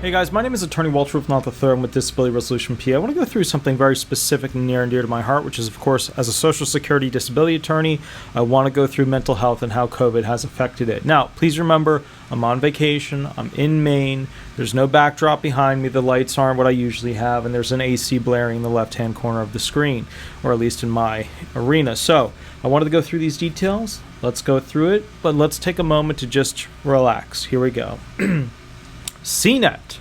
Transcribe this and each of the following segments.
Hey guys, my name is Attorney Walter Ruffnath III. I'm with Disability Resolution PA. I want to go through something very specific and near and dear to my heart, which is, of course, as a Social Security disability attorney, I want to go through mental health and how COVID has affected it. Now, please remember, I'm on vacation, I'm in Maine, there's no backdrop behind me, the lights aren't what I usually have, and there's an AC blaring in the left-hand corner of the screen, or at least in my arena. So, I wanted to go through these details. Let's go through it, but let's take a moment to just relax. Here we go. CNET.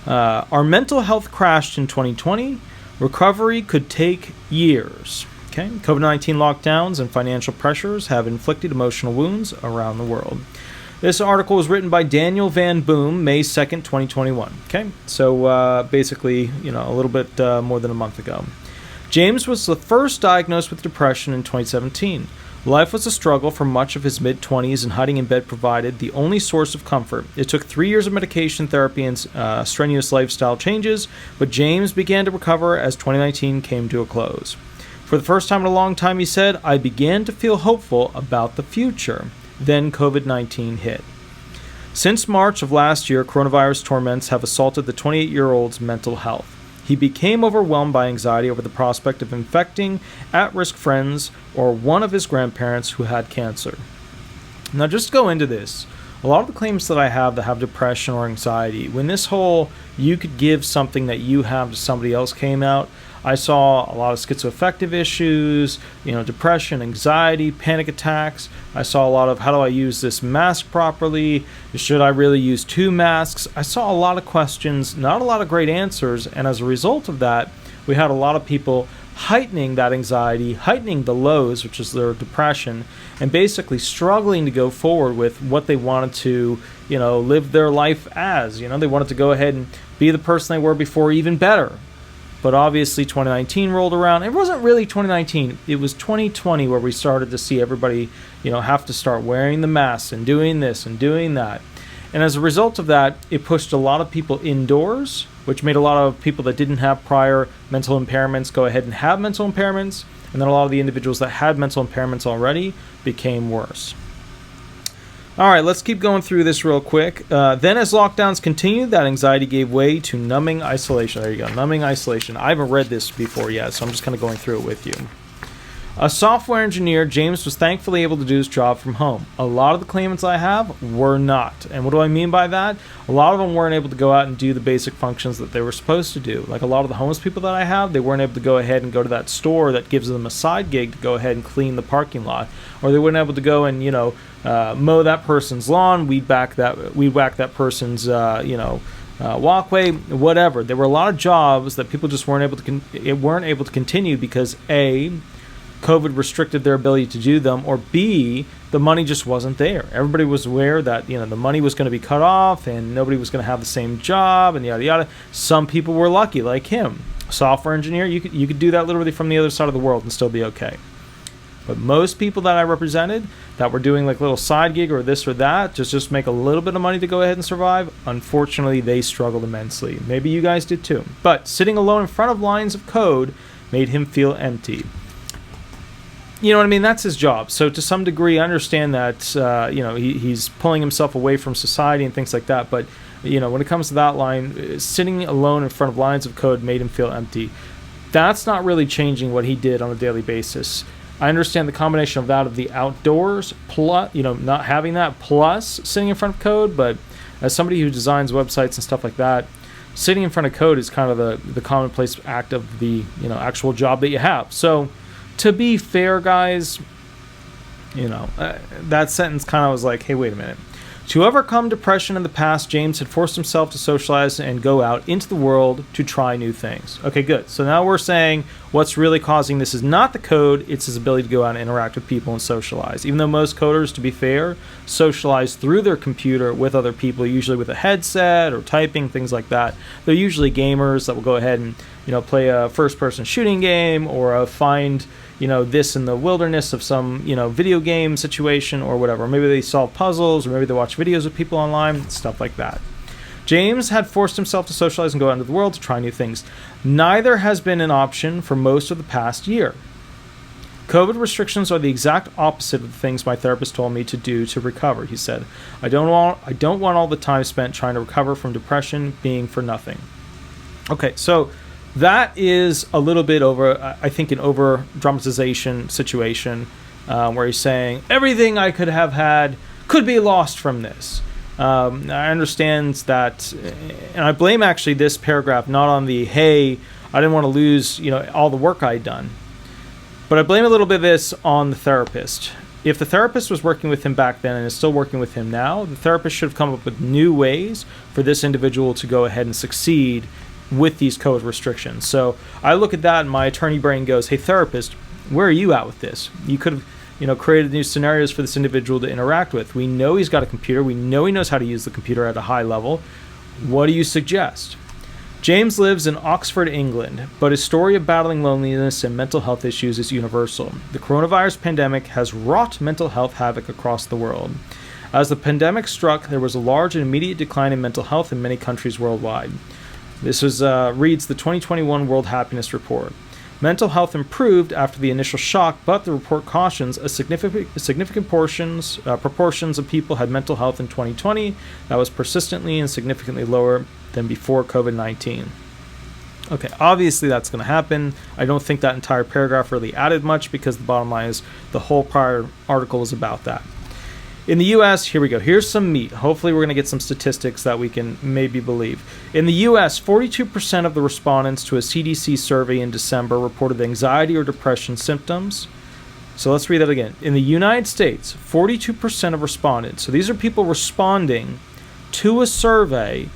Our mental health crashed in 2020. Recovery could take years. Okay, COVID-19 lockdowns and financial pressures have inflicted emotional wounds around the world. This article was written by Daniel Van Boom, May 2nd, 2021. Okay, so basically, a little bit more than a month ago. James was the first diagnosed with depression in 2017. Life was a struggle for much of his mid-20s, and hiding in bed provided the only source of comfort. It took 3 years of medication therapy and strenuous lifestyle changes, but James began to recover as 2019 came to a close. For the first time in a long time, he said, I began to feel hopeful about the future. Then COVID-19 hit. Since March of last year, coronavirus torments have assaulted the 28-year-old's mental health. He became overwhelmed by anxiety over the prospect of infecting at-risk friends or one of his grandparents who had cancer. Now, just to go into this, a lot of the claims that I have that have depression or anxiety, when this whole you could give something that you have to somebody else came out, I saw a lot of schizoaffective issues, depression, anxiety, panic attacks. I saw a lot of how do I use this mask properly? Should I really use 2 masks? I saw a lot of questions, not a lot of great answers, and as a result of that, we had a lot of people heightening that anxiety, heightening the lows, which is their depression, and basically struggling to go forward with what they wanted to, live their life as. They wanted to go ahead and be the person they were before, even better. But obviously 2019 rolled around. It wasn't really 2019. It was 2020 where we started to see everybody, have to start wearing the masks and doing this and doing that. And as a result of that, it pushed a lot of people indoors, which made a lot of people that didn't have prior mental impairments go ahead and have mental impairments. And then a lot of the individuals that had mental impairments already became worse. All right, let's keep going through this real quick. Then as lockdowns continued, that anxiety gave way to numbing isolation. There you go, numbing isolation. I haven't read this before yet, so I'm just kind of going through it with you. A software engineer, James was thankfully able to do his job from home. A lot of the claimants I have were not. And what do I mean by that? A lot of them weren't able to go out and do the basic functions that they were supposed to do. Like a lot of the homeless people that I have, they weren't able to go ahead and go to that store that gives them a side gig to go ahead and clean the parking lot. Or they weren't able to go and, mow that person's lawn, weed whack that person's, walkway, whatever. There were a lot of jobs that people just weren't able to continue because A, COVID restricted their ability to do them, or B, the money just wasn't there. Everybody was aware that the money was going to be cut off and nobody was going to have the same job and yada yada. Some people were lucky, like him, software engineer. You could do that literally from the other side of the world and still be okay. But most people that I represented that were doing like little side gig or this or that, just make a little bit of money to go ahead and survive, unfortunately, they struggled immensely. Maybe you guys did too. But sitting alone in front of lines of code made him feel empty. You know what I mean? That's his job. So to some degree, I understand that, he's pulling himself away from society and things like that. But, when it comes to that line, sitting alone in front of lines of code made him feel empty. That's not really changing what he did on a daily basis. I understand the combination of that of the outdoors, plus, not having that, plus sitting in front of code. But as somebody who designs websites and stuff like that, sitting in front of code is kind of the commonplace act of the, actual job that you have. So, to be fair, guys, that sentence kind of was like, hey, wait a minute. To overcome depression in the past, James had forced himself to socialize and go out into the world to try new things. Okay, good. So now we're saying what's really causing this is not the code, it's his ability to go out and interact with people and socialize. Even though most coders, to be fair, socialize through their computer with other people, usually with a headset or typing, things like that. They're usually gamers that will go ahead and, play a first-person shooting game or find this in the wilderness of some, video game situation or whatever. Maybe they solve puzzles or maybe they watch videos of people online, stuff like that. James had forced himself to socialize and go out into the world to try new things. Neither has been an option for most of the past year. COVID restrictions are the exact opposite of the things my therapist told me to do to recover, he said. I don't want all the time spent trying to recover from depression being for nothing. Okay, so that is a little bit over, I think, an over-dramatization situation where he's saying, everything I could have had could be lost from this. I understand that, and I blame actually this paragraph not on the, hey, I didn't want to lose, all the work I'd done. But I blame a little bit of this on the therapist. If the therapist was working with him back then and is still working with him now, the therapist should have come up with new ways for this individual to go ahead and succeed with these COVID restrictions. So I look at that and my attorney brain goes, hey, therapist, where are you at with this? You could have created new scenarios for this individual to interact with. We know he's got a computer. We know he knows how to use the computer at a high level. What do you suggest? James lives in Oxford, England, but his story of battling loneliness and mental health issues is universal. The coronavirus pandemic has wrought mental health havoc across the world. As the pandemic struck, there was a large and immediate decline in mental health in many countries worldwide. This reads the 2021 World Happiness Report. Mental health improved after the initial shock, but the report cautions a significant proportions of people had mental health in 2020 that was persistently and significantly lower than before COVID-19. Okay, obviously that's going to happen. I don't think that entire paragraph really added much because the bottom line is the whole prior article is about that. In the U.S., here we go. Here's some meat. Hopefully we're going to get some statistics that we can maybe believe. In the U.S., 42% of the respondents to a CDC survey in December reported anxiety or depression symptoms. So let's read that again. In the United States, 42% of respondents, so these are people responding to a survey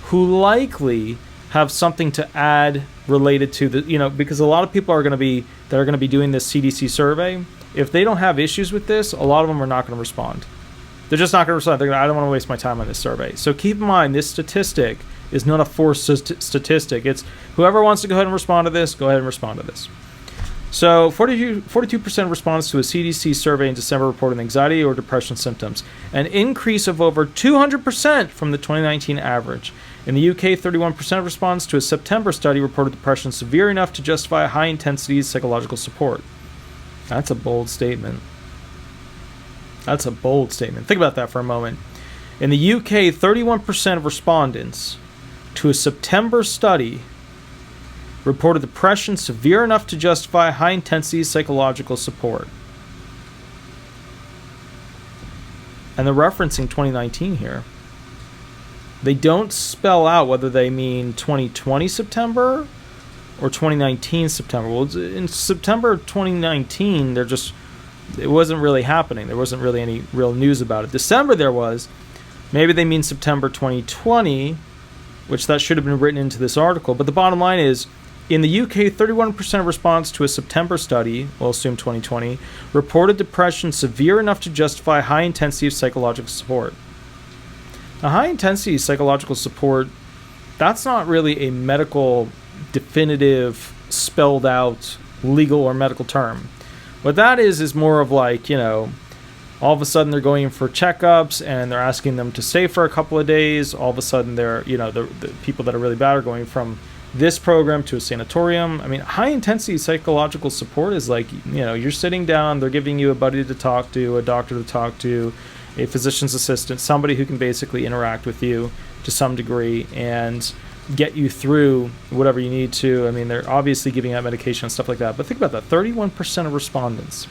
who likely have something to add related to the, because a lot of people are going to be doing this CDC survey. If they don't have issues with this, a lot of them are not going to respond. They're just not going to respond. I don't want to waste my time on this survey. So keep in mind, this statistic is not a forced statistic. It's whoever wants to go ahead and respond to this, go ahead and respond to this. So 42% of respondents to a CDC survey in December reported anxiety or depression symptoms, an increase of over 200% from the 2019 average. In the UK, 31% of respondents to a September study reported depression severe enough to justify high-intensity psychological support. That's a bold statement. That's a bold statement. Think about that for a moment. In the UK, 31% of respondents to a September study reported depression severe enough to justify high-intensity psychological support. And they're referencing 2019 here. They don't spell out whether they mean 2020 September or 2019 September. Well, in September 2019, it wasn't really happening. There wasn't really any real news about it. December there was. Maybe they mean September 2020, which that should have been written into this article. But the bottom line is, in the UK, 31% of respondents to a September study, we'll assume 2020, reported depression severe enough to justify high-intensity psychological support. Now, high-intensity psychological support, that's not really a medical, definitive, spelled out legal or medical term. What that is more of like, all of a sudden they're going in for checkups and they're asking them to stay for a couple of days. All of a sudden they're, the people that are really bad are going from this program to a sanatorium. I mean, high intensity psychological support is like, you're sitting down, they're giving you a buddy to talk to, a doctor to talk to, a physician's assistant, somebody who can basically interact with you to some degree and get you through whatever you need to. I mean, they're obviously giving out medication and stuff like that. But think about that, 31% of respondents.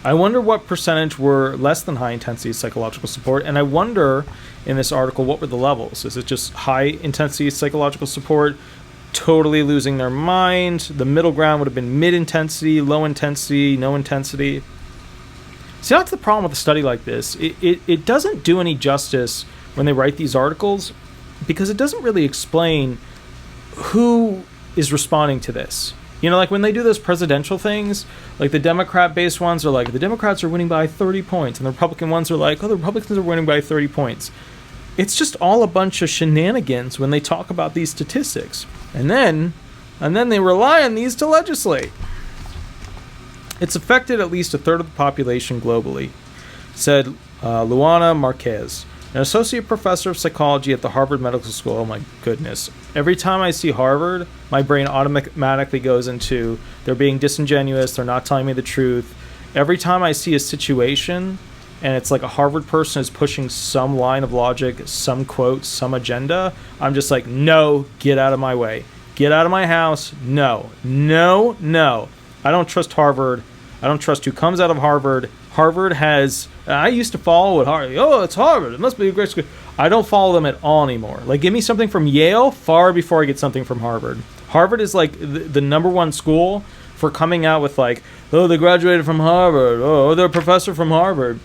I wonder what percentage were less than high-intensity psychological support. And I wonder, in this article, what were the levels? Is it just high-intensity psychological support, totally losing their mind? The middle ground would have been mid-intensity, low-intensity, no intensity. See, that's the problem with a study like this. It doesn't do any justice when they write these articles, because it doesn't really explain who is responding to this. Like when they do those presidential things, like the Democrat-based ones are like, the Democrats are winning by 30 points, and the Republican ones are like, the Republicans are winning by 30 points. It's just all a bunch of shenanigans when they talk about these statistics. And then they rely on these to legislate. It's affected at least a third of the population globally, said Luana Marquez, An associate professor of psychology at the Harvard Medical School. Oh my goodness. Every time I see Harvard, my brain automatically goes into they're being disingenuous, they're not telling me the truth. Every time I see a situation and it's like a Harvard person is pushing some line of logic, some quote, some agenda, I'm just like, no, get out of my way. Get out of my house. No, no, no. I don't trust Harvard. I don't trust who comes out of Harvard. Harvard has... I used to follow it hard. Oh, it's Harvard. It must be a great school. I don't follow them at all anymore. Like, give me something from Yale far before I get something from Harvard. Harvard is like the number one school for coming out with like, oh, they graduated from Harvard. Oh, they're a professor from Harvard.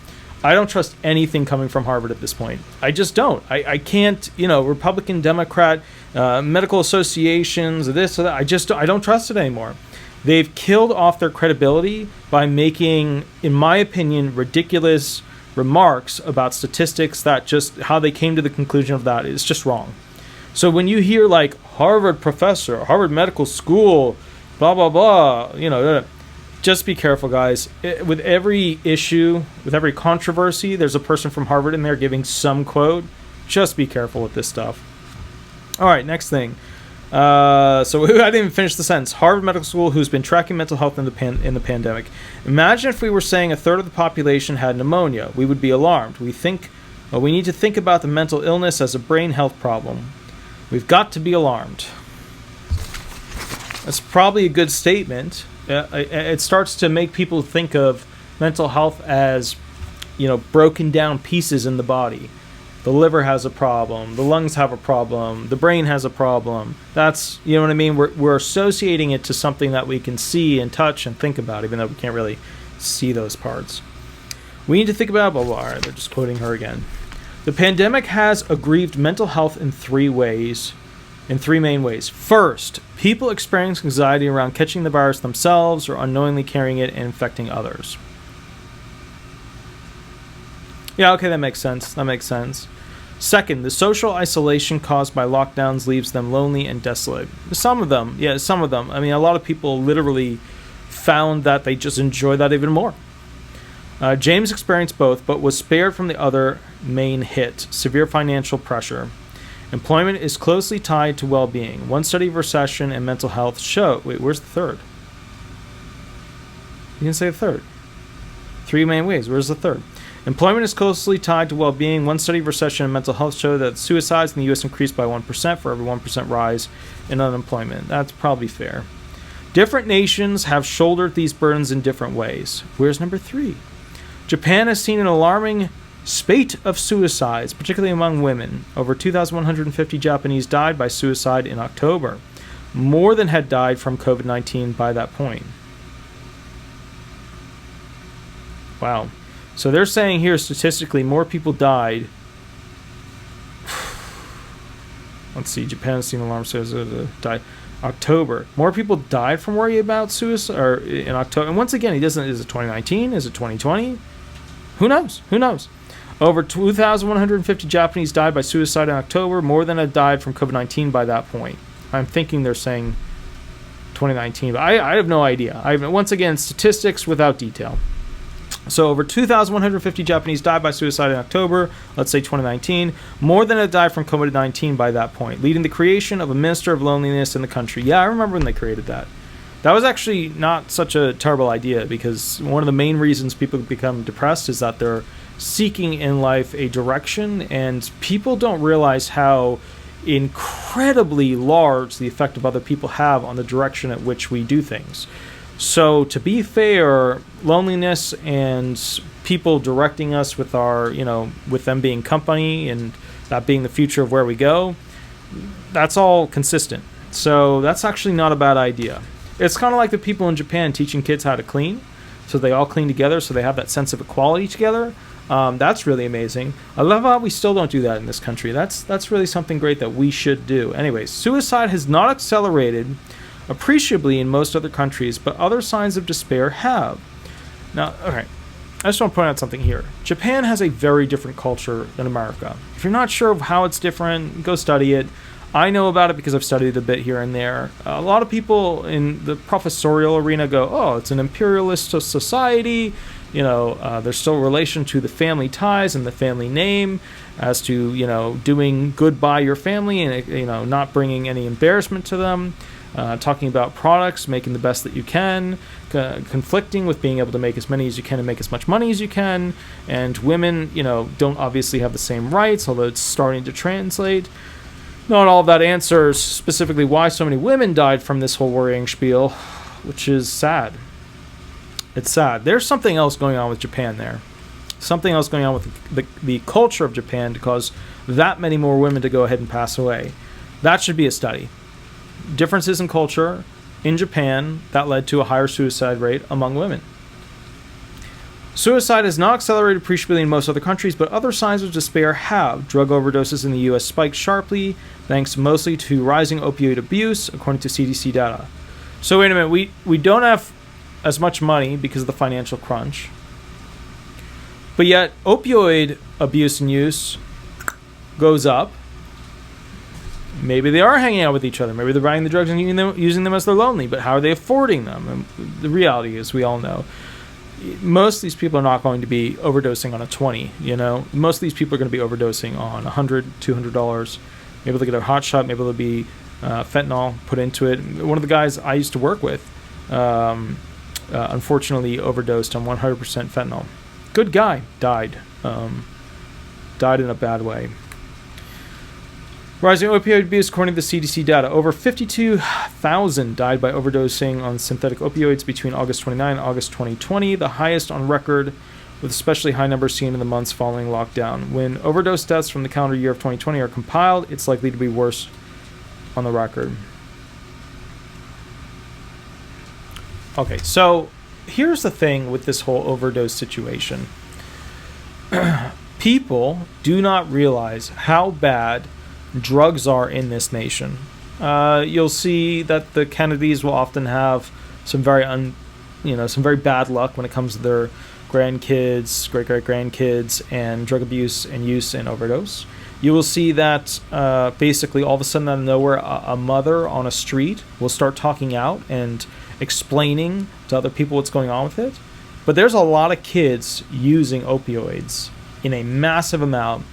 I don't trust anything coming from Harvard at this point. I just don't. I can't, Republican, Democrat, medical associations, this or that. I don't trust it anymore. They've killed off their credibility by making, in my opinion, ridiculous remarks about statistics that just how they came to the conclusion of that is just wrong. So when you hear like Harvard professor, Harvard Medical School, blah, blah, blah, just be careful, guys. With every issue, with every controversy, there's a person from Harvard in there giving some quote. Just be careful with this stuff. All right, next thing. So I didn't even finish the sentence. Harvard Medical School, who's been tracking mental health in the pandemic. Imagine if we were saying a third of the population had pneumonia. We would be alarmed. We need to think about the mental illness as a brain health problem. We've got to be alarmed. That's probably a good statement. It starts to make people think of mental health as, broken down pieces in the body. The liver has a problem. The lungs have a problem. The brain has a problem. That's, you know what I mean? We're associating it to something that we can see and touch and think about, even though we can't really see those parts. We need to think about blah, blah, blah. They're just quoting her again. The pandemic has aggrieved mental health in three main ways. First, people experience anxiety around catching the virus themselves or unknowingly carrying it and infecting others. Yeah, okay, that makes sense. Second, the social isolation caused by lockdowns leaves them lonely and desolate. Some of them. I mean, a lot of people literally found that they just enjoy that even more. James experienced both, but was spared from the other main hit, severe financial pressure. Employment is closely tied to well-being. One study of recession and mental health show... Wait, where's the third? You didn't say the third. Three main ways. Where's the third? Employment is closely tied to well-being. One study of recession and mental health showed that suicides in the U.S. increased by 1% for every 1% rise in unemployment. That's probably fair. Different nations have shouldered these burdens in different ways. Where's number 3? Japan has seen an alarming spate of suicides, particularly among women. Over 2,150 Japanese died by suicide in October. More than had died from COVID-19 by that point. Wow. So they're saying here, statistically, more people died. Let's see, Japan has seen alarm suicide died. October. More people died from worry about suicide or in October. And once again, is it 2019? Is it 2020? Who knows? Over 2,150 Japanese died by suicide in October. More than had died from COVID-19 by that point. I'm thinking they're saying 2019, but I have no idea. Once again, statistics without detail. So over 2,150 Japanese died by suicide in October, let's say 2019. More than had died from COVID-19 by that point, leading the creation of a Minister of Loneliness in the country. Yeah, I remember when they created that. That was actually not such a terrible idea, because one of the main reasons people become depressed is that they're seeking in life a direction, and people don't realize how incredibly large the effect of other people have on the direction at which we do things. So to be fair, loneliness and people directing us with our, with them being company and that being the future of where we go, that's all consistent. So that's actually not a bad idea. It's kind of like the people in Japan teaching kids how to clean. So they all clean together, so they have that sense of equality together. That's really amazing. I love how we still don't do that in this country. That's really something great that we should do. Anyways, suicide has not accelerated appreciably in most other countries, but other signs of despair have. Now, okay, I just want to point out something here. Japan has a very different culture than America. If you're not sure of how it's different, go study it. I know about it because I've studied a bit here and there. A lot of people in the professorial arena go, oh, it's an imperialist society. There's still relation to the family ties and the family name. as to, doing good by your family and, not bringing any embarrassment to them, talking about products, making the best that you can, conflicting with being able to make as many as you can and make as much money as you can. And women, don't obviously have the same rights, although it's starting to translate. Not all of that answers specifically why so many women died from this whole worrying spiel, which is sad. It's sad. There's something else going on with Japan there. Something else going on with the culture of Japan to cause that many more women to go ahead and pass away. That should be a study. Differences in culture in Japan that led to a higher suicide rate among women. Suicide has not accelerated appreciably in most other countries, but other signs of despair have. Drug overdoses in the U.S. spiked sharply, thanks mostly to rising opioid abuse, according to CDC data. So wait a minute, we don't have as much money because of the financial crunch, but yet opioid abuse and use goes up. Maybe they are hanging out with each other. Maybe they're buying the drugs and using them as they're lonely, but how are they affording them? And the reality is, we all know, most of these people are not going to be overdosing on a 20, Most of these people are going to be overdosing on $100, $200. Maybe they'll get a hot shot. Maybe there'll be fentanyl put into it. One of the guys I used to work with, unfortunately, overdosed on 100% fentanyl. Good guy. Died. Died in a bad way. Rising opioid abuse, according to the CDC data. Over 52,000 died by overdosing on synthetic opioids between August 29 and August 2020, the highest on record, with especially high numbers seen in the months following lockdown. When overdose deaths from the calendar year of 2020 are compiled, it's likely to be worse on the record. Okay, so here's the thing with this whole overdose situation. People do not realize how bad drugs are in this nation. You'll see that the Kennedys will often have some very bad luck when it comes to their grandkids, great-great-grandkids, and drug abuse and use and overdose. You will see that basically all of a sudden out of nowhere, a mother on a street will start talking out and explaining to other people what's going on with it. But there's a lot of kids using opioids in a massive amount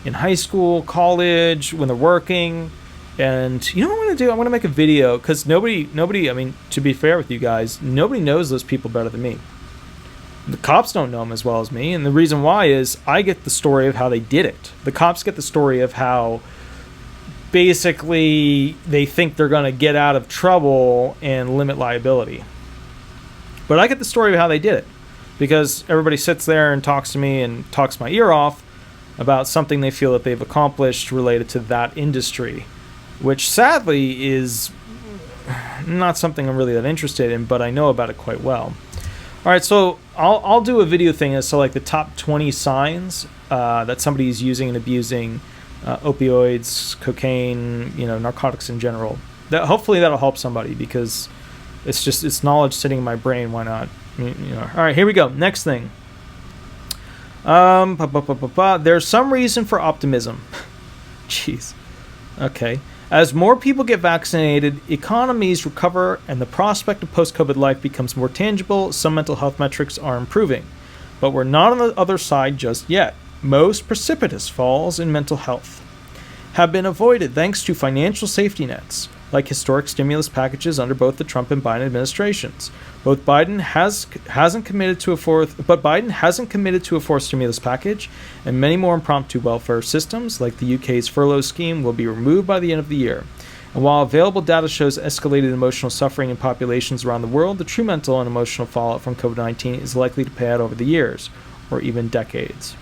in high school, college, when they're working. And you know what I'm going to do? I'm going to make a video, because nobody, I mean, to be fair with you guys, nobody knows those people better than me. The cops don't know them as well as me, and the reason why is I get the story of how they did it. The cops get the story of how basically they think they're going to get out of trouble and limit liability. But I get the story of how they did it, because everybody sits there and talks to me and talks my ear off about something they feel that they've accomplished related to that industry, which sadly is not something I'm really that interested in, but I know about it quite well. All right, so I'll do a video thing as to like the top 20 signs that somebody is using and abusing opioids, cocaine, narcotics in general. That hopefully that'll help somebody, because it's knowledge sitting in my brain. Why not? All right, here we go. Next thing. There's some reason for optimism. Jeez. Okay. As more people get vaccinated, economies recover, and the prospect of post-COVID life becomes more tangible, some mental health metrics are improving. But we're not on the other side just yet. Most precipitous falls in mental health have been avoided thanks to financial safety nets, like historic stimulus packages under both the Trump and Biden administrations. Biden hasn't committed to a fourth stimulus package, and many more impromptu welfare systems, like the UK's furlough scheme, will be removed by the end of the year. And while available data shows escalated emotional suffering in populations around the world, the true mental and emotional fallout from COVID-19 is likely to pay out over the years, or even decades.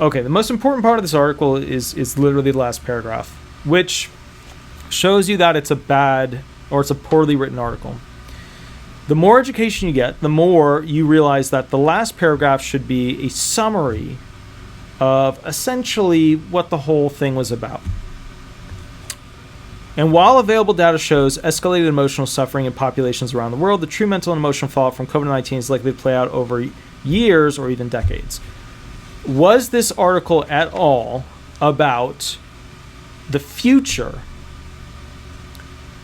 Okay, the most important part of this article is literally the last paragraph, which shows you that it's a poorly written article. The more education you get, the more you realize that the last paragraph should be a summary of essentially what the whole thing was about. And while available data shows escalated emotional suffering in populations around the world, the true mental and emotional fallout from COVID-19 is likely to play out over years or even decades. Was this article at all about the future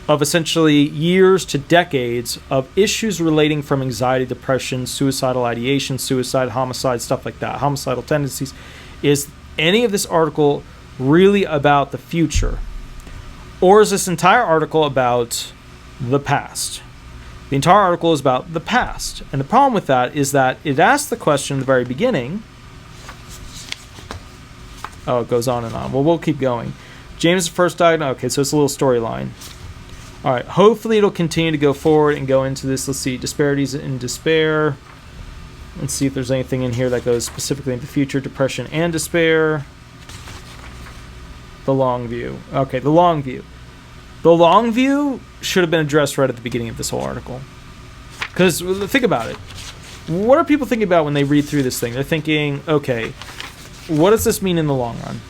of essentially years to decades of issues relating from anxiety, depression, suicidal ideation, suicide, homicide, stuff like that, homicidal tendencies. Is any of this article really about the future? Or is this entire article about the past? The entire article is about the past. And the problem with that is that it asks the question at the very beginning. Oh, it goes on and on. Well, we'll keep going. James first died. Okay, so it's a little storyline. All right, hopefully it'll continue to go forward and go into this. Let's see, disparities in despair. Let's see if there's anything in here that goes specifically into future, depression and despair. The long view. Okay, the long view. The long view should have been addressed right at the beginning of this whole article. Because think about it. What are people thinking about when they read through this thing? They're thinking, okay, what does this mean in the long run?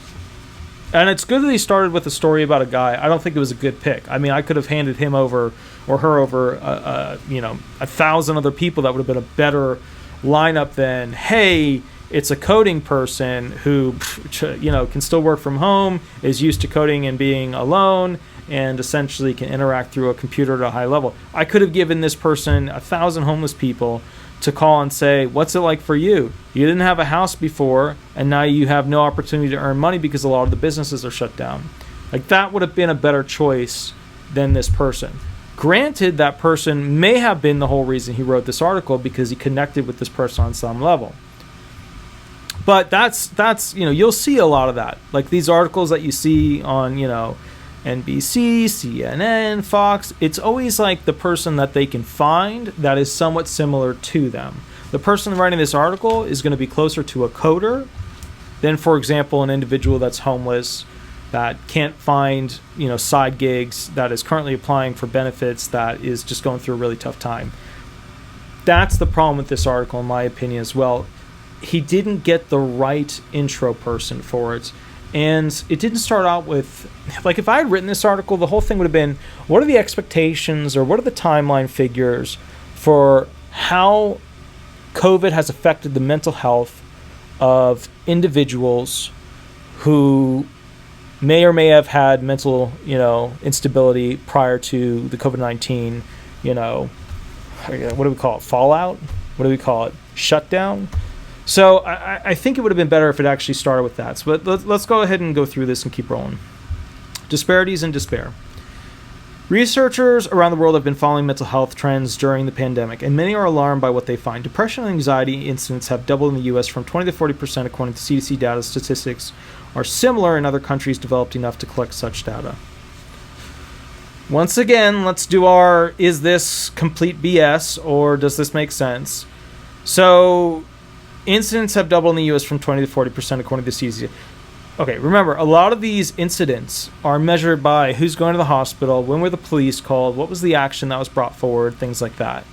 And it's good that he started with a story about a guy. I don't think it was a good pick. I mean, I could have handed him over or her over, 1,000 other people that would have been a better lineup than, hey, it's a coding person who, can still work from home, is used to coding and being alone, and essentially can interact through a computer at a high level. I could have given this person 1,000 homeless people to call and say, what's it like for you? You didn't have a house before, and now you have no opportunity to earn money because a lot of the businesses are shut down. Like, that would have been a better choice than this person. Granted, that person may have been the whole reason he wrote this article because he connected with this person on some level. But that's you'll see a lot of that. Like these articles that you see on, NBC, CNN, Fox, it's always like the person that they can find that is somewhat similar to them. The person writing this article is going to be closer to a coder than, for example, an individual that's homeless, that can't find, side gigs, that is currently applying for benefits, that is just going through a really tough time. That's the problem with this article, in my opinion, as well. He didn't get the right intro person for it. And it didn't start out with, like, if I had written this article, the whole thing would have been, what are the expectations or what are the timeline figures for how COVID has affected the mental health of individuals who may or may have had mental, instability prior to the COVID-19, what do we call it? Fallout? What do we call it? Shutdown? So I think it would have been better if it actually started with that. So let's go ahead and go through this and keep rolling. Disparities in despair. Researchers around the world have been following mental health trends during the pandemic, and many are alarmed by what they find. Depression and anxiety incidents have doubled in the U.S. from 20 to 40%, according to CDC data. Statistics are similar in other countries developed enough to collect such data. Once again, let's do our, is this complete BS or does this make sense? So, incidents have doubled in the U.S. from 20 to 40%, according to the CDC. Okay, remember, a lot of these incidents are measured by who's going to the hospital, when were the police called, what was the action that was brought forward, things like that.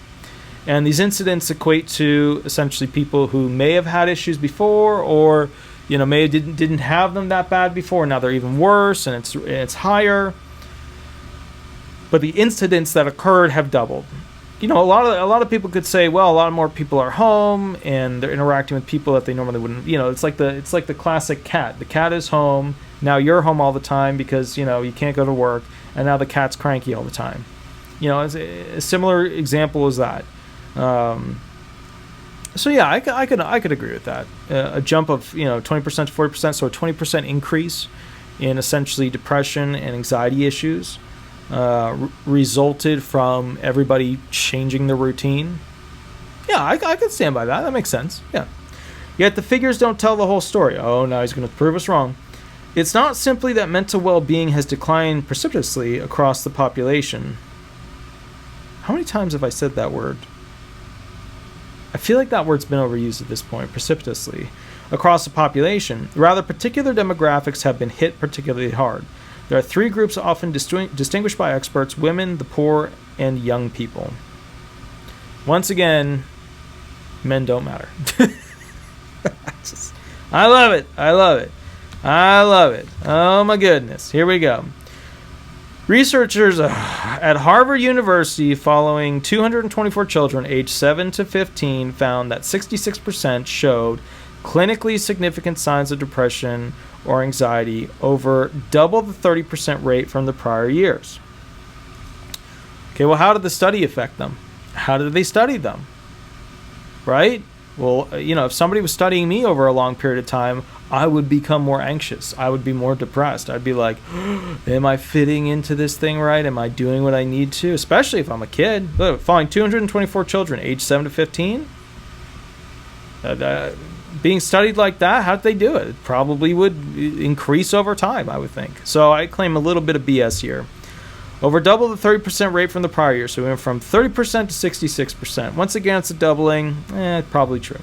And these incidents equate to essentially people who may have had issues before, or may didn't have them that bad before, now they're even worse, and it's higher. But the incidents that occurred have doubled. A lot of people could say, well, a lot more people are home and they're interacting with people that they normally wouldn't. It's like the classic cat. The cat is home. Now you're home all the time because you can't go to work, and now the cat's cranky all the time. It's a similar example as that. So yeah, I could agree with that. A jump of 20% to 40%, so a 20% increase in essentially depression and anxiety issues. Resulted from everybody changing their routine. Yeah, I could stand by that. That makes sense. Yeah. Yet the figures don't tell the whole story. Oh, now he's going to prove us wrong. It's not simply that mental well-being has declined precipitously across the population. How many times have I said that word? I feel like that word's been overused at this point, precipitously. Across the population. Rather, particular demographics have been hit particularly hard. There are three groups often distinguished by experts: women, the poor, and young people. Once again, men don't matter. I love it. Oh my goodness. Here we go. Researchers at Harvard University, following 224 children aged 7 to 15, found that 66% showed clinically significant signs of depression or anxiety, over double the 30% rate from the prior years. Okay, well, how did the study affect them? How did they study them? Right? Well, if somebody was studying me over a long period of time, I would become more anxious. I would be more depressed. I'd be like, am I fitting into this thing right? Am I doing what I need to? Especially if I'm a kid. Look, following 224 children, age 7 to 15. Being studied like that, how'd they do it? It probably would increase over time, I would think. So I claim a little bit of BS here. Over double the 30% rate from the prior year. So we went from 30% to 66%. Once again, it's a doubling. Probably true.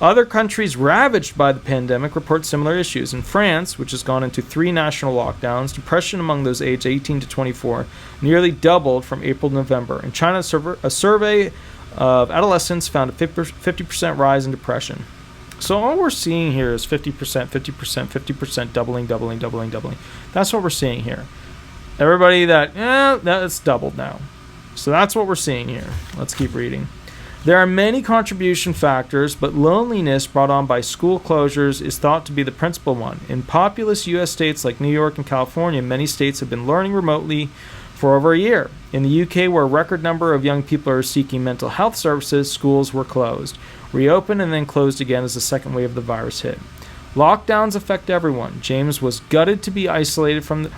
Other countries ravaged by the pandemic report similar issues. In France, which has gone into 3 national lockdowns, depression among those aged 18 to 24 nearly doubled from April to November. In China, a survey of adolescents found a 50% rise in depression. So all we're seeing here is 50%, 50%, 50%, doubling. That's what we're seeing here. Everybody that's doubled now. So that's what we're seeing here. Let's keep reading. There are many contribution factors, but loneliness brought on by school closures is thought to be the principal one. In populous U.S. states like New York and California, many states have been learning remotely for over a year. In the UK, where a record number of young people are seeking mental health services, schools were closed, reopened, and then closed again as the second wave of the virus hit. Lockdowns affect everyone. James was gutted to be isolated from the...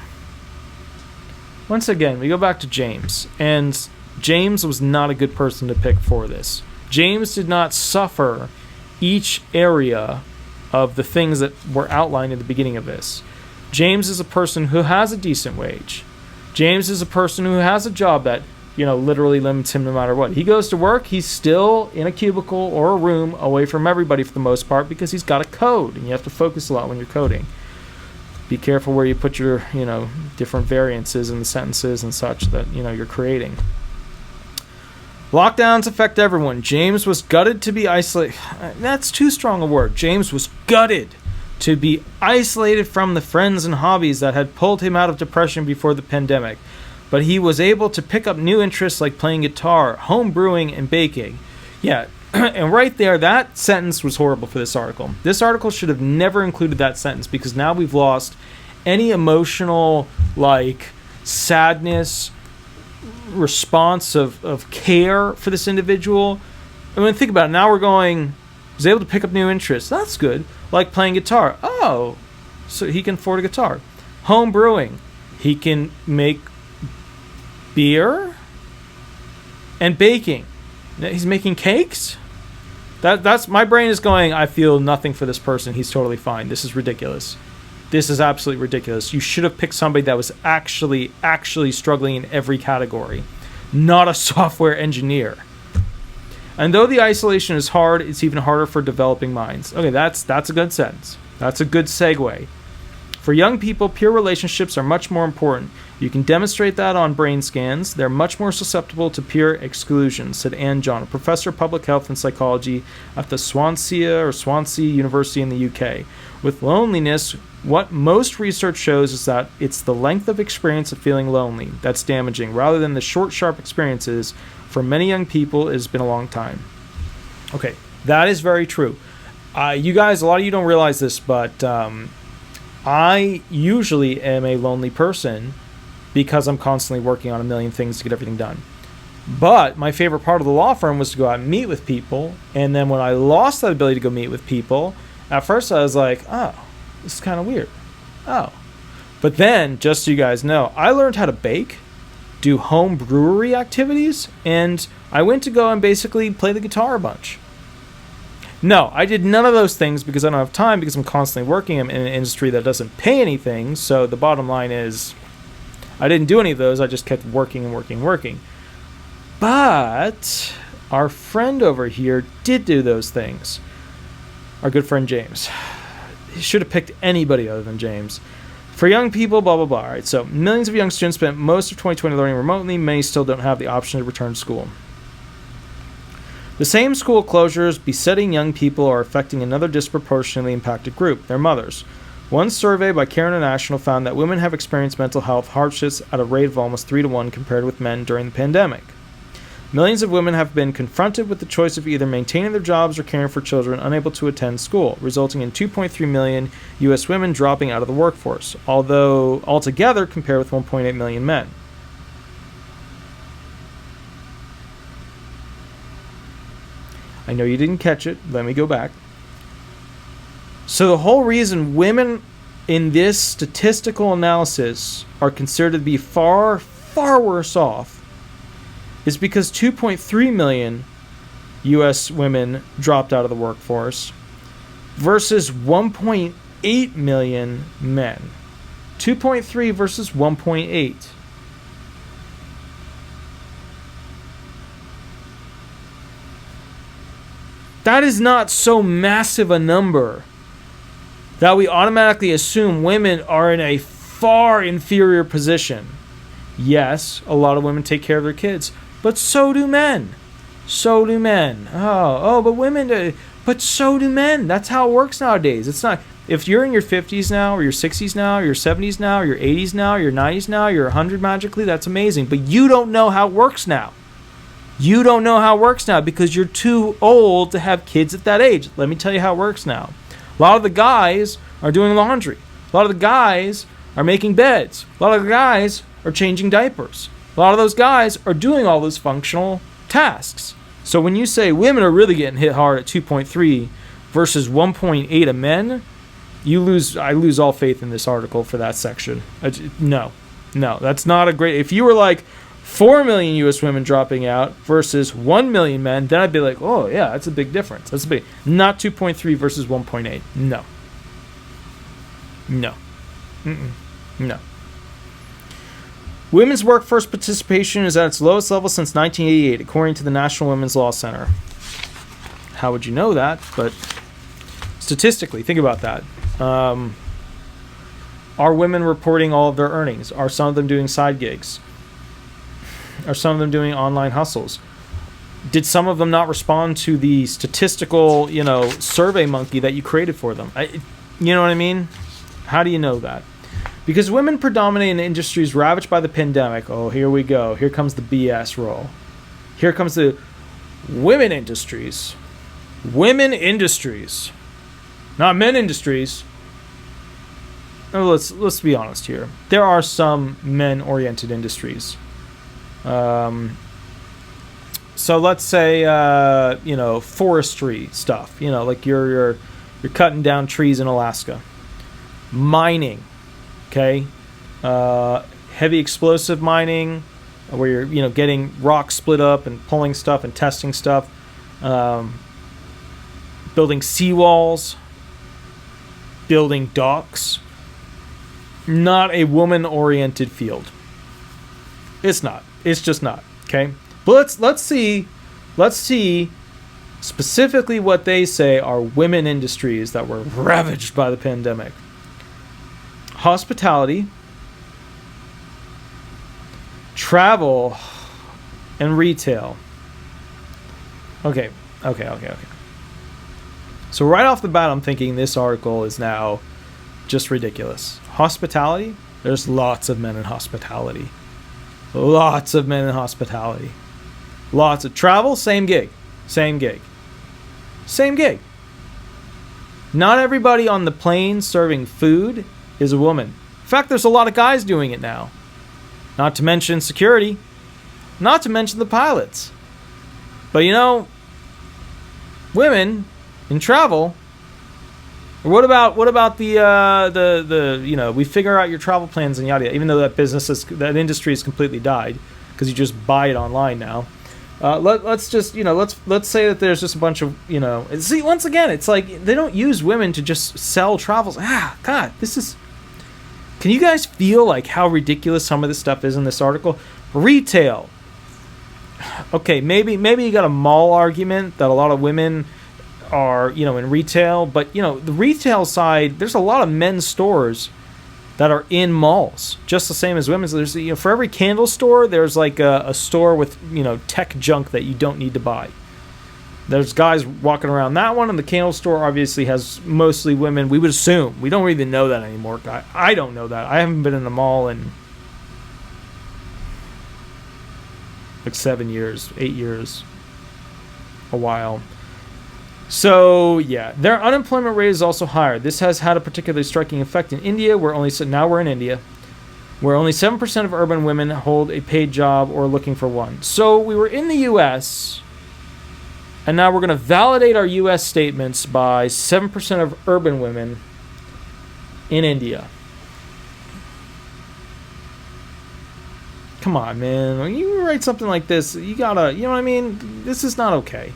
Once again, we go back to James, and James was not a good person to pick for this. James did not suffer each area of the things that were outlined at the beginning of this. James is a person who has a decent wage. James is a person who has a job that, literally limits him no matter what. He goes to work, he's still in a cubicle or a room away from everybody for the most part because he's got a code, and you have to focus a lot when you're coding. Be careful where you put your, different variances in the sentences and such that, you're creating. Lockdowns affect everyone. James was gutted to be isolated. That's too strong a word. James was gutted to be isolated from the friends and hobbies that had pulled him out of depression before the pandemic. But he was able to pick up new interests like playing guitar, home brewing, and baking. Yeah, and right there, that sentence was horrible for this article. This article should have never included that sentence because now we've lost any emotional, sadness, response of care for this individual. I mean, think about it. Now we're going, was able to pick up new interests. That's good. Like playing guitar. Oh, so he can afford a guitar. Home brewing. He can make beer and baking. He's making cakes? That's my brain is going, I feel nothing for this person. He's totally fine. This is ridiculous. This is absolutely ridiculous. You should have picked somebody that was actually struggling in every category, not a software engineer. And though the isolation is hard, it's even harder for developing minds. Okay, that's a good sentence. That's a good segue. For young people, peer relationships are much more important. You can demonstrate that on brain scans. They're much more susceptible to peer exclusion, said Anne John, a professor of public health and psychology at the Swansea University in the UK. With loneliness, what most research shows is that it's the length of experience of feeling lonely that's damaging, rather than the short, sharp experiences. For many young people, it has been a long time. Okay, that is very true. You guys, a lot of you don't realize this, but I usually am a lonely person because I'm constantly working on a million things to get everything done. But my favorite part of the law firm was to go out and meet with people. And then when I lost that ability to go meet with people, at first I was like, oh, this is kind of weird. Oh. But then, just so you guys know, I learned how to bake, do home brewery activities, and I went to go and basically play the guitar a bunch. No, I did none of those things because I don't have time, because I'm constantly working in an industry that doesn't pay anything. So the bottom line is, I didn't do any of those. I just kept working and working and working. But our friend over here did do those things. Our good friend James. He should have picked anybody other than James. For young people, blah, blah, blah. All right, so millions of young students spent most of 2020 learning remotely. Many still don't have the option to return to school. The same school closures besetting young people are affecting another disproportionately impacted group, their mothers. One survey by Care International found that women have experienced mental health hardships at a rate of almost 3-to-1 compared with men during the pandemic. Millions of women have been confronted with the choice of either maintaining their jobs or caring for children unable to attend school, resulting in 2.3 million U.S. women dropping out of the workforce, although altogether compared with 1.8 million men. I know you didn't catch it. Let me go back. So the whole reason women in this statistical analysis are considered to be far, far worse off is because 2.3 million U.S. women dropped out of the workforce versus 1.8 million men. 2.3 versus 1.8. That is not so massive a number that we automatically assume women are in a far inferior position. Yes, a lot of women take care of their kids, but so do men. So do men. But women, but so do men. That's how it works nowadays. It's not, if you're in your 50s now, or your 60s now, or your 70s now, or your 80s now, or your 90s now, you're 100 magically, that's amazing. But you don't know how it works now. You don't know how it works now because you're too old to have kids at that age. Let me tell you how it works now. A lot of the guys are doing laundry. A lot of the guys are making beds. A lot of the guys are changing diapers. A lot of those guys are doing all those functional tasks. So when you say women are really getting hit hard at 2.3 versus 1.8 of men, I lose all faith in this article for that section. No, that's not a great. If you were like 4 million U.S. women dropping out versus 1 million men, then I'd be like, oh yeah, that's a big difference. That's a big, not 2.3 versus 1.8. No. No. Women's workforce participation is at its lowest level since 1988, according to the National Women's Law Center. How would you know that? But statistically, think about that. Are women reporting all of their earnings? Are some of them doing side gigs? Are some of them doing online hustles? Did some of them not respond to the statistical, survey monkey that you created for them? You know what I mean? How do you know that? Because women predominate in industries ravaged by the pandemic. Oh, here we go. Here comes the BS roll. Here comes the women industries. Women industries. Not men industries. Oh, let's be honest here. There are some men-oriented industries. So let's say forestry stuff. Like you're cutting down trees in Alaska. Mining, okay, heavy explosive mining, where you're getting rocks split up and pulling stuff and testing stuff, building seawalls, building docks. Not a woman-oriented field. It's not. It's just not. Okay, but let's see specifically what they say are women industries that were ravaged by the pandemic. Hospitality, travel, and retail. Okay. So right off the bat, I'm thinking this article is now just ridiculous. Hospitality, there's lots of men in hospitality. Lots of men in hospitality. Lots of travel, same gig. Not everybody on the plane serving food is a woman. In fact, there's a lot of guys doing it now. Not to mention security. Not to mention the pilots. But women in travel. What about the we figure out your travel plans and yada yada, even though that industry has completely died because you just buy it online now. Let's say that there's just a bunch of see, once again, it's like they don't use women to just sell travels. God, this is. Can you guys feel like how ridiculous some of this stuff is in this article? Retail. Okay, maybe you got a mall argument that a lot of women are, in retail, but the retail side, there's a lot of men's stores that are in malls, just the same as women's. There's for every candle store, there's like a store with tech junk that you don't need to buy. There's guys walking around that one, and the candle store obviously has mostly women. We would assume. We don't even know that anymore. I don't know that. I haven't been in a mall in like 7 years, 8 years, a while. So yeah, their unemployment rate is also higher. This has had a particularly striking effect in India. We're in India, where only 7% of urban women hold a paid job or are looking for one. So we were in the U.S. And now we're going to validate our U.S. statements by 7% of urban women in India. Come on, man. When you write something like this, you gotta, you know what I mean? This is not okay.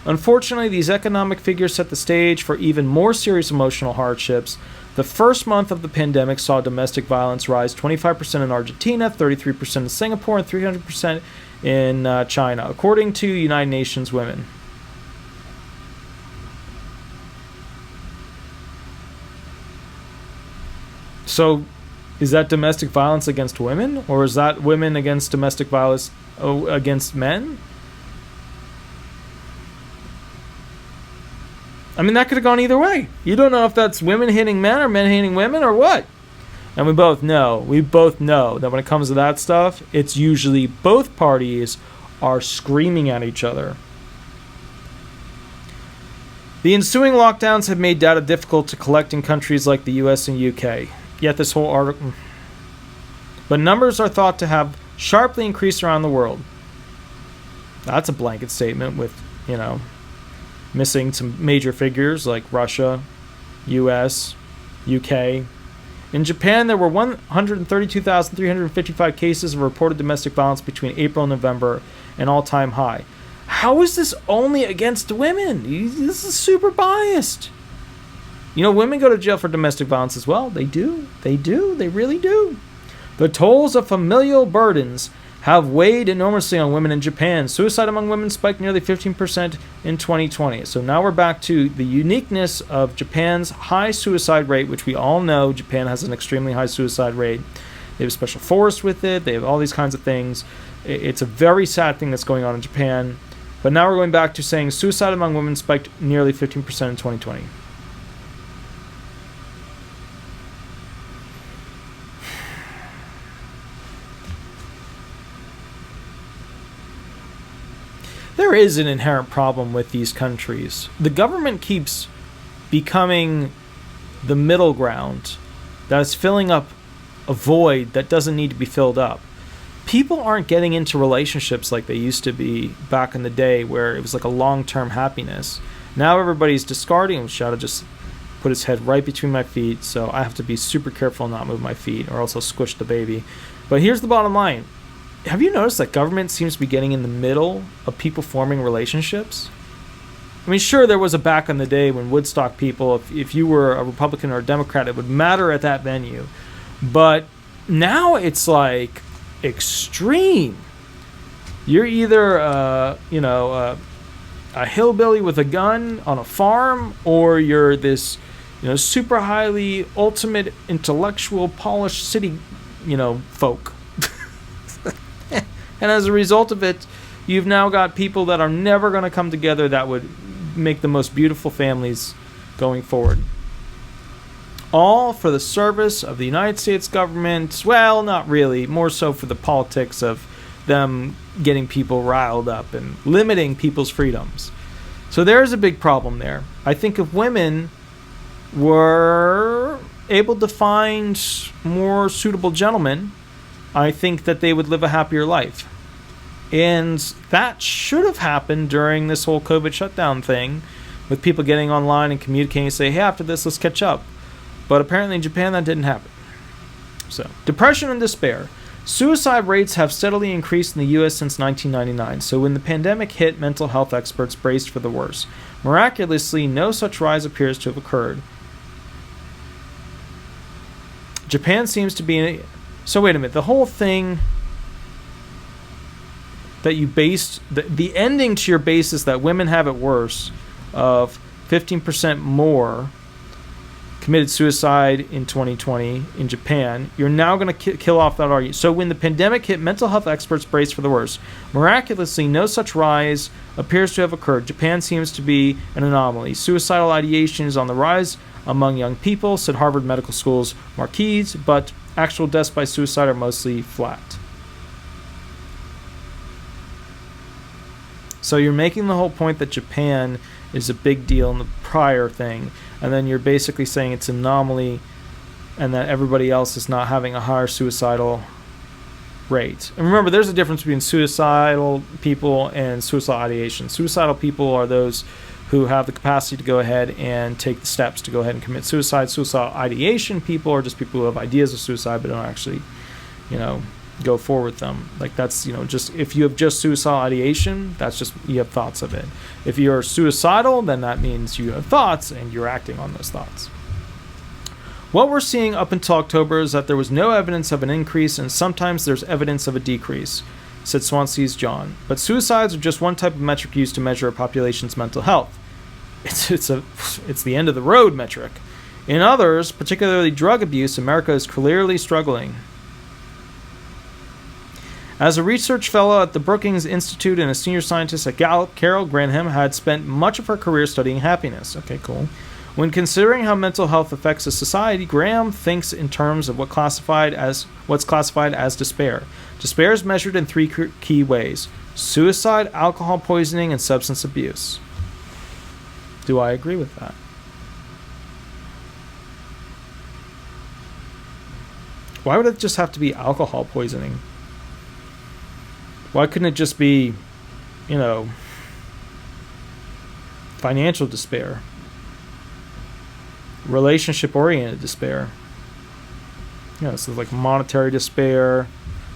Unfortunately, these economic figures set the stage for even more serious emotional hardships. The first month of the pandemic saw domestic violence rise 25% in Argentina, 33% in Singapore, and 300% in China, according to United Nations Women. So, is that domestic violence against women? Or is that women against domestic violence against men? I mean, that could have gone either way. You don't know if that's women hitting men or men hitting women or what. And we both know that when it comes to that stuff, it's usually both parties are screaming at each other. The ensuing lockdowns have made data difficult to collect in countries like the US and UK. Yet this whole article... But numbers are thought to have sharply increased around the world. That's a blanket statement with, missing some major figures like Russia, US, UK. In Japan, there were 132,355 cases of reported domestic violence between April and November, an all-time high. How is this only against women? This is super biased. Women go to jail for domestic violence as well. They do. They really do. The tolls of familial burdens have weighed enormously on women in Japan. Suicide among women spiked nearly 15% in 2020. So now we're back to the uniqueness of Japan's high suicide rate, which we all know Japan has an extremely high suicide rate. They have a special forest with it. They have all these kinds of things. It's a very sad thing that's going on in Japan. But now we're going back to saying suicide among women spiked nearly 15% in 2020. There is an inherent problem with these countries. The government keeps becoming the middle ground that is filling up a void that doesn't need to be filled up. People aren't getting into relationships like they used to be back in the day where it was like a long-term happiness. Now everybody's discarding. Shadow just put his head right between my feet, so I have to be super careful and not move my feet or else I'll squish the baby. But here's the bottom line. Have you noticed that government seems to be getting in the middle of people forming relationships? I mean, sure, there was a back in the day when Woodstock people, if you were a Republican or a Democrat, it would matter at that venue. But now it's like extreme. You're either, a hillbilly with a gun on a farm, or you're this, super highly ultimate intellectual polished city, folk. And as a result of it, you've now got people that are never going to come together that would make the most beautiful families going forward. All for the service of the United States government. Well, not really. More so for the politics of them getting people riled up and limiting people's freedoms. So there's a big problem there. I think if women were able to find more suitable gentlemen, I think that they would live a happier life. And that should have happened during this whole COVID shutdown thing, with people getting online and communicating and say, hey, after this, let's catch up. But apparently in Japan, that didn't happen. So, depression and despair. Suicide rates have steadily increased in the U.S. since 1999. So when the pandemic hit, mental health experts braced for the worst. Miraculously, no such rise appears to have occurred. Japan seems to be... So wait a minute, the whole thing that you based, the ending to your basis that women have it worse, of 15% more committed suicide in 2020 in Japan, you're now going to kill off that argument. So when the pandemic hit, mental health experts braced for the worst. Miraculously, no such rise appears to have occurred. Japan seems to be an anomaly. Suicidal ideation is on the rise among young people, said Harvard Medical School's Marquise, but actual deaths by suicide are mostly flat. So you're making the whole point that Japan is a big deal in the prior thing, and then you're basically saying it's an anomaly and that everybody else is not having a higher suicidal rate. And remember, there's a difference between suicidal people and suicidal ideation. Suicidal people are those who have the capacity to go ahead and take the steps to go ahead and commit suicide. Suicidal ideation people are just people who have ideas of suicide but don't actually, go forward with them. Like that's, just if you have just suicidal ideation, that's just you have thoughts of it. If you're suicidal, then that means you have thoughts and you're acting on those thoughts. What we're seeing up until October is that there was no evidence of an increase, and sometimes there's evidence of a decrease, said Swansea's John. But suicides are just one type of metric used to measure a population's mental health. It's the end of the road metric. In others, particularly drug abuse, America is clearly struggling. As a research fellow at the Brookings Institute and a senior scientist at Gallup, Carol Granham had spent much of her career studying happiness. Okay, cool. When considering how mental health affects a society, Graham thinks in terms of what's classified as despair. Despair is measured in three key ways: suicide, alcohol poisoning, and substance abuse. Do I agree with that? Why would it just have to be alcohol poisoning? Why couldn't it just be, financial despair? Relationship-oriented despair. So like monetary despair,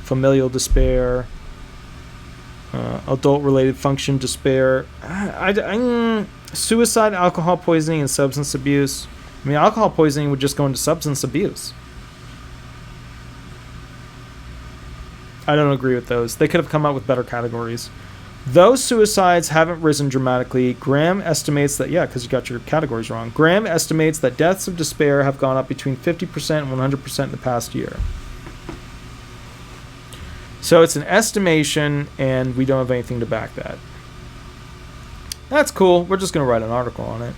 familial despair, adult-related function despair. Suicide, alcohol poisoning, and substance abuse. I mean, alcohol poisoning would just go into substance abuse. I don't agree with those. They could have come up with better categories. Though suicides haven't risen dramatically, Graham estimates that, because you got your categories wrong. Graham estimates that deaths of despair have gone up between 50% and 100% in the past year. So it's an estimation, and we don't have anything to back that. That's cool. We're just going to write an article on it.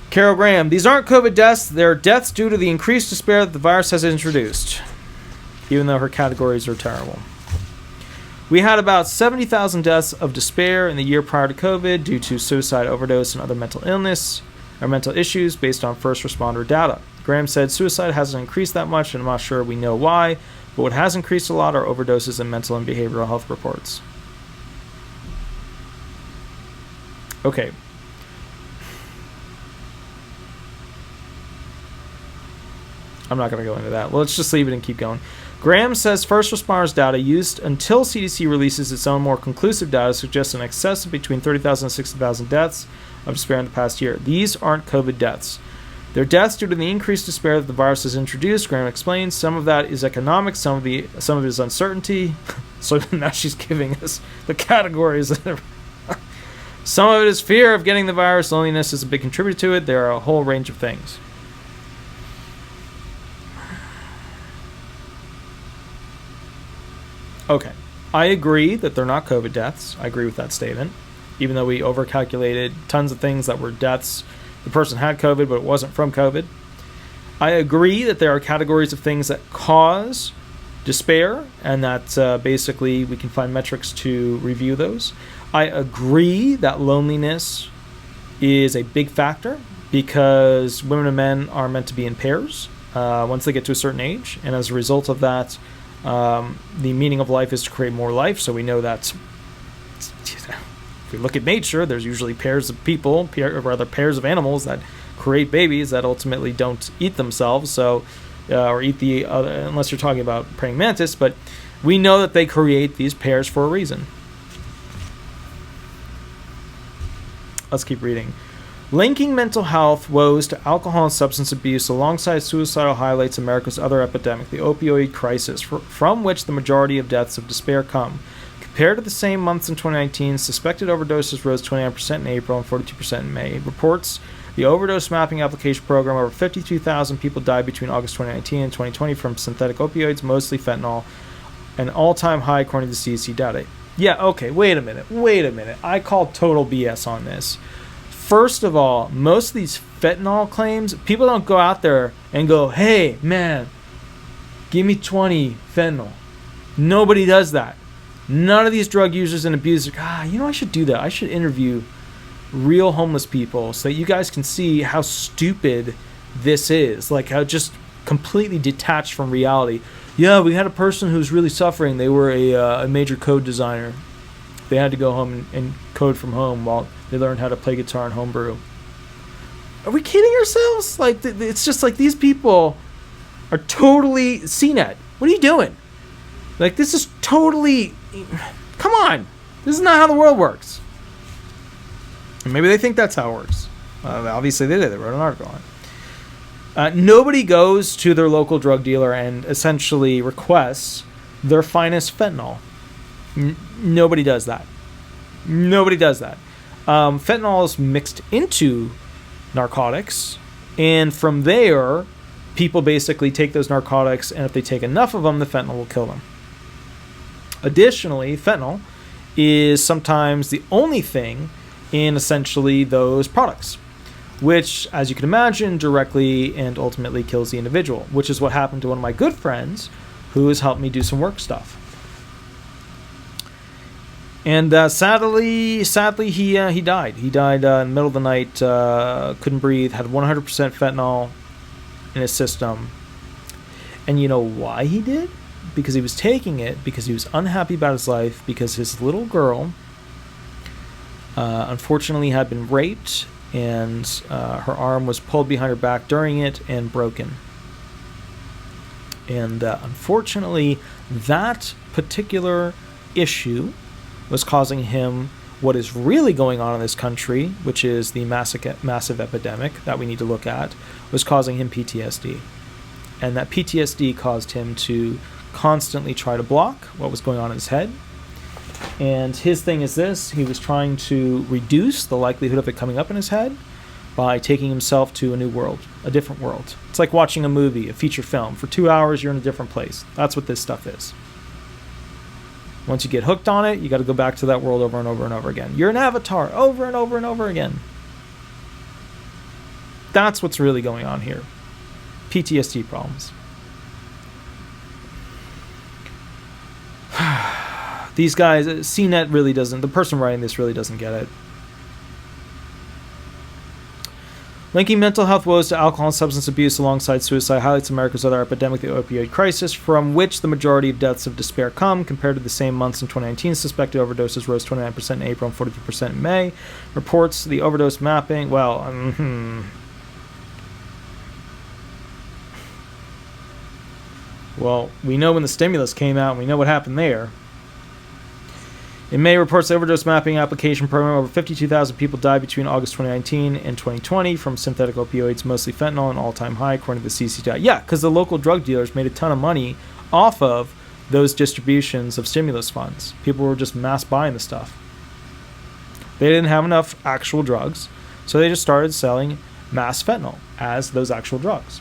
Carol Graham, these aren't COVID deaths. They're deaths due to the increased despair that the virus has introduced, even though her categories are terrible. We had about 70,000 deaths of despair in the year prior to COVID due to suicide, overdose, and other mental illness or mental issues based on first responder data. Graham said suicide hasn't increased that much, and I'm not sure we know why, but what has increased a lot are overdoses and mental and behavioral health reports. Okay. I'm not going to go into that. Well, let's just leave it and keep going. Graham says first responders data used until CDC releases its own more conclusive data suggests an excess of between 30,000 and 60,000 deaths of despair in the past year. These aren't COVID deaths. They're deaths due to the increased despair that the virus has introduced. Graham explains some of that is economic, some of it is uncertainty. So now she's giving us the categories. Some of it is fear of getting the virus. Loneliness is a big contributor to it. There are a whole range of things. Okay, I agree that they're not COVID deaths. I agree with that statement. Even though we overcalculated tons of things that were deaths, the person had COVID, but it wasn't from COVID. I agree that there are categories of things that cause despair, and that basically we can find metrics to review those. I agree that loneliness is a big factor because women and men are meant to be in pairs once they get to a certain age, and as a result of that, the meaning of life is to create more life. So we know that if we look at nature, there's usually pairs of people, or rather pairs of animals that create babies that ultimately don't eat themselves. So, or eat the other, unless you're talking about praying mantis. But we know that they create these pairs for a reason. Let's keep reading. Linking mental health woes to alcohol and substance abuse alongside suicidal highlights America's other epidemic, the opioid crisis, from which the majority of deaths of despair come. Compared to the same months in 2019, suspected overdoses rose 29% in April and 42% in May. Reports the overdose mapping application program, over 52,000 people died between August 2019 and 2020 from synthetic opioids, mostly fentanyl, an all-time high according to CDC data. Yeah, okay, wait a minute. I call total BS on this. First of all, most of these fentanyl claims, people don't go out there and go, hey, man, give me 20 fentanyl. Nobody does that. None of these drug users and abusers are, I should do that. I should interview real homeless people so that you guys can see how stupid this is. Like how just completely detached from reality. Yeah, we had a person who was really suffering. They were a major code designer. They had to go home and code from home while they learned how to play guitar and homebrew. Are we kidding ourselves? Like, it's just like these people are totally CNET. What are you doing? Like, this is totally... Come on. This is not how the world works. And maybe they think that's how it works. Obviously they did. They wrote an article on it. Nobody goes to their local drug dealer and essentially requests their finest fentanyl. Nobody does that. Nobody does that. Fentanyl is mixed into narcotics, and from there, people basically take those narcotics, and if they take enough of them, the fentanyl will kill them. Additionally, fentanyl is sometimes the only thing in essentially those products, which, as you can imagine, directly and ultimately kills the individual, which is what happened to one of my good friends who has helped me do some work stuff. And sadly, he died. He died in the middle of the night, couldn't breathe, had 100% fentanyl in his system. And you know why he did? Because he was taking it because he was unhappy about his life, because his little girl unfortunately had been raped, and her arm was pulled behind her back during it and broken. And unfortunately, that particular issue was causing him what is really going on in this country, which is the massive epidemic that we need to look at, was causing him PTSD. And that PTSD caused him to constantly try to block what was going on in his head. And his thing is this: he was trying to reduce the likelihood of it coming up in his head by taking himself to a new world, a different world. It's like watching a movie, a feature film. For 2 hours, you're in a different place. That's what this stuff is. Once you get hooked on it, you got to go back to that world over and over and over again. You're an avatar over and over and over again. That's what's really going on here. PTSD problems. These guys, CNET really doesn't, the person writing this really doesn't get it. Linking mental health woes to alcohol and substance abuse alongside suicide highlights America's other epidemic, the opioid crisis, from which the majority of deaths of despair come. Compared to the same months in 2019, suspected overdoses rose 29% in April and 42% in May. Reports the overdose mapping, well, well, we know when the stimulus came out, and we know what happened there. In May, reports the overdose mapping application program, over 52,000 people died between August 2019 and 2020 from synthetic opioids, mostly fentanyl, an all-time high, according to the CCDI. Yeah, because the local drug dealers made a ton of money off of those distributions of stimulus funds. People were just mass buying the stuff. They didn't have enough actual drugs, so they just started selling mass fentanyl as those actual drugs.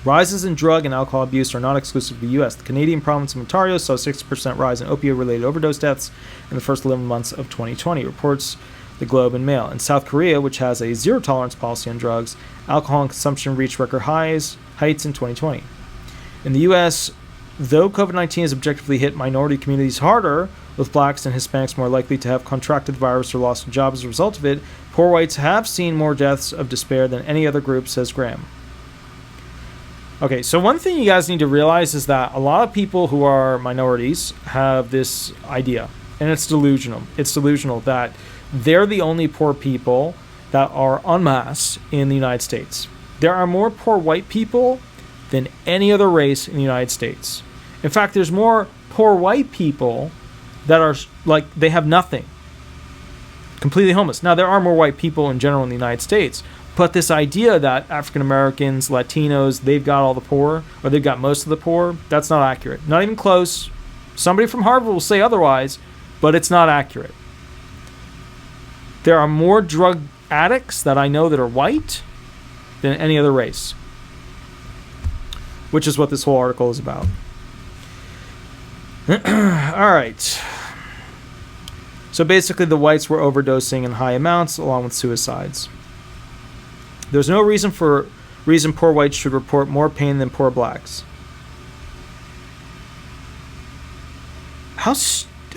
Rises in drug and alcohol abuse are not exclusive to the U.S. The Canadian province of Ontario saw a 60% rise in opioid-related overdose deaths in the first 11 months of 2020, reports the Globe and Mail. In South Korea, which has a zero-tolerance policy on drugs, alcohol and consumption reached record heights in 2020. In the U.S., though COVID-19 has objectively hit minority communities harder, with blacks and Hispanics more likely to have contracted the virus or lost a job as a result of it, poor whites have seen more deaths of despair than any other group, says Graham. Okay, so one thing you guys need to realize is that a lot of people who are minorities have this idea, and it's delusional. It's delusional that they're the only poor people that are en masse in the United States. There are more poor white people than any other race in the United States. In fact, there's more poor white people that are like, they have nothing, completely homeless. Now, there are more white people in general in the United States, but this idea that African Americans, Latinos, they've got all the poor, or they've got most of the poor, that's not accurate. Not even close. Somebody from Harvard will say otherwise, but it's not accurate. There are more drug addicts that I know that are white than any other race, which is what this whole article is about. All right. So basically, the whites were overdosing in high amounts along with suicides. There's no reason poor whites should report more pain than poor blacks.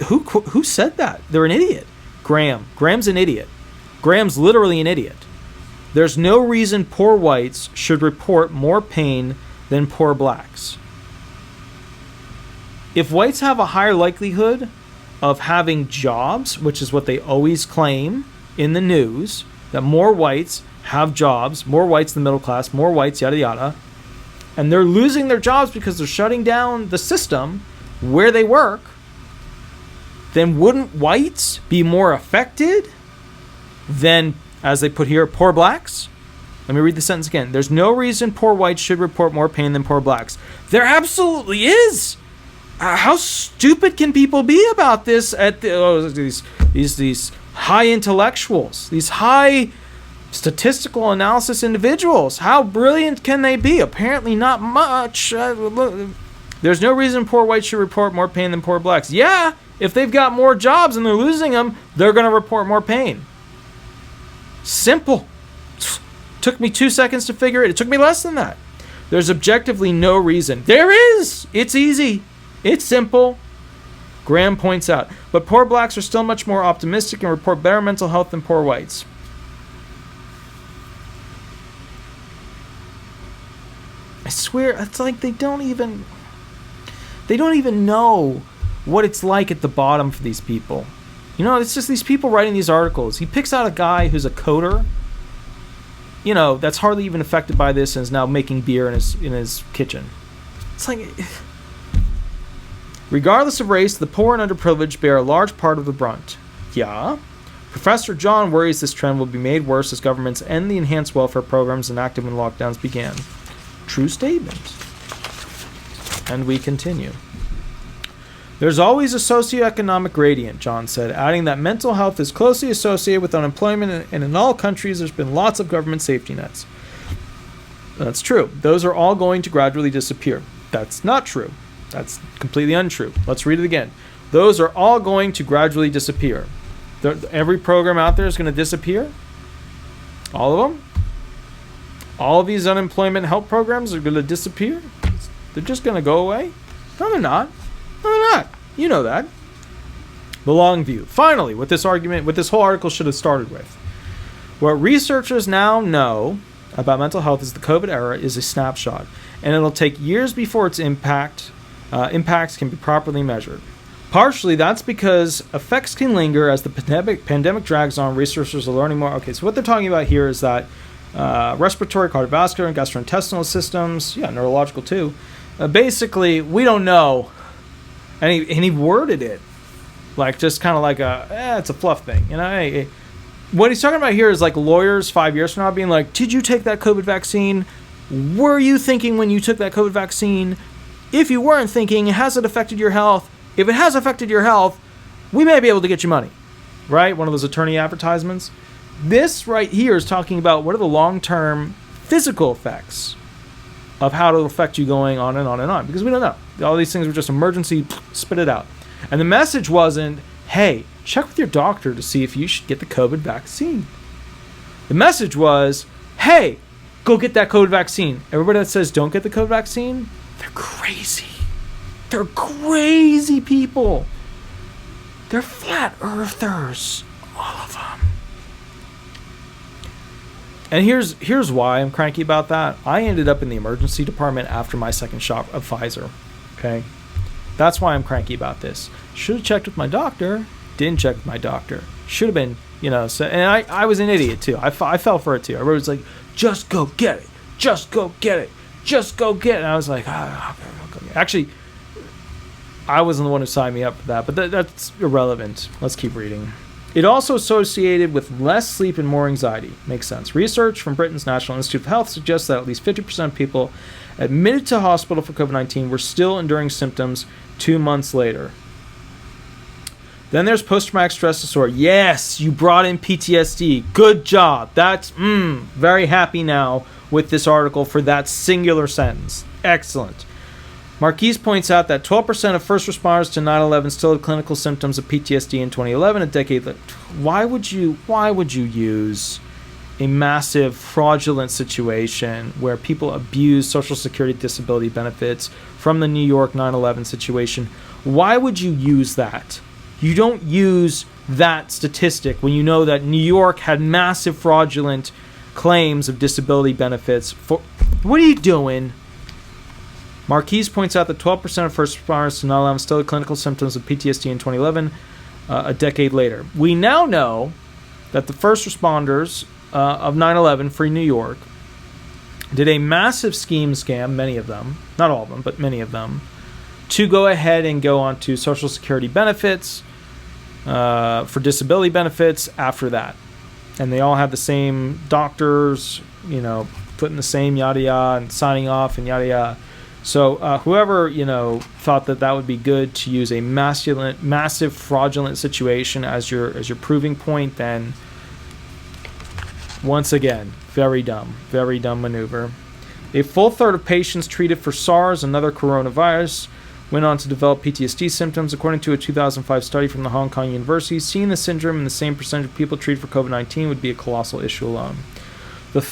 Who said that? They're an idiot. Graham's an idiot. Graham's literally an idiot. There's no reason poor whites should report more pain than poor blacks. if whites have a higher likelihood of having jobs, which is what they always claim in the news, that more whites have jobs, more whites in the middle class, more whites, yada, yada, and they're losing their jobs because they're shutting down the system where they work, then wouldn't whites be more affected than, as they put here, poor blacks? Let me read the sentence again. There's no reason poor whites should report more pain than poor blacks. There absolutely is. How stupid can people be about this? At these high intellectuals, these high statistical analysis individuals, how brilliant can they be? Apparently not much. There's no reason poor whites should report more pain than poor blacks. Yeah, if they've got more jobs and they're losing them, they're going to report more pain. Simple. Took me 2 seconds to figure it. It took me less than that. There's objectively no reason. There is. It's easy. It's simple. Graham points out. But poor blacks are still much more optimistic and report better mental health than poor whites. I swear, it's like they don't even know what it's like at the bottom for these people. You know, it's just these people writing these articles. He picks out a guy who's a coder, you know, that's hardly even affected by this and is now making beer in his kitchen. It's like, regardless of race, the poor and underprivileged bear a large part of the brunt. Yeah. Professor John worries this trend will be made worse as governments end the enhanced welfare programs enacted when lockdowns began. True statement. And we continue. There's always a socioeconomic gradient, John said, adding that mental health is closely associated with unemployment, and in all countries there's been lots of government safety nets. That's true. Those are all going to gradually disappear. That's not true. That's completely untrue. Let's read it again. Those are all going to gradually disappear. Every program out there is going to disappear? All of them? All of these unemployment help programs are going to disappear? They're just going to go away? No, they're not. No, they're not. You know that. The long view. Finally, what this whole article should have started with. What researchers now know about mental health is the COVID era is a snapshot, and it'll take years before its impacts can be properly measured. Partially, that's because effects can linger as the pandemic drags on. Researchers are learning more. Okay, so what they're talking about here is that respiratory, cardiovascular, and gastrointestinal systems, neurological too, basically, we don't know. And he worded it like just kind of like it's a fluff thing. You know, hey, what he's talking about here is like lawyers 5 years from now being like, did you take that COVID vaccine? Were you thinking when you took that COVID vaccine? If you weren't thinking, has it affected your health? If it has affected your health, we may be able to get you money, right? One of those attorney advertisements. This right here is talking about what are the long-term physical effects of how it'll affect you going on and on and on, because we don't know. All these things were just emergency, spit it out. And the message wasn't, hey, check with your doctor to see if you should get the COVID vaccine. The message was, hey, go get that COVID vaccine. Everybody that says don't get the COVID vaccine, they're crazy. They're crazy people. They're flat earthers, all of them. And here's why I'm cranky about that. I ended up in the emergency department after my second shot of Pfizer. Okay? That's why I'm cranky about this. Should have checked with my doctor. Didn't check with my doctor. Should have been, and I was an idiot too. I fell for it too. I was like, just go get it. Just go get it. Just go get it. And I was like, okay. Actually, I wasn't the one who signed me up for that, but that's irrelevant. Let's keep reading. It also associated with less sleep and more anxiety. Makes sense. Research from Britain's National Institute of Health suggests that at least 50% of people admitted to hospital for COVID-19 were still enduring symptoms 2 months later. Then there's post-traumatic stress disorder. Yes, you brought in PTSD. Good job. That's very happy now with this article for that singular sentence. Excellent. Marquise points out that 12% of first responders to 9/11 still had clinical symptoms of PTSD in 2011, a decade later. Why would you use a massive fraudulent situation where people abuse Social Security disability benefits from the New York 9/11 situation? Why would you use that? You don't use that statistic when you know that New York had massive fraudulent claims of disability benefits. What are you doing? Marquise points out that 12% of first responders did not allow still clinical symptoms of PTSD in 2011, a decade later. We now know that the first responders of 9/11 Free New York did a massive scam, many of them, not all of them, but many of them, to go ahead and go on to Social Security benefits, for disability benefits after that. And they all had the same doctors, putting the same yada yada and signing off and yada yada. So whoever, thought that would be good to use a massive fraudulent situation as your proving point, then once again, very dumb maneuver. A full third of patients treated for SARS, another coronavirus, went on to develop PTSD symptoms. According to a 2005 study from the Hong Kong University, seeing the syndrome in the same percentage of people treated for COVID-19 would be a colossal issue alone. That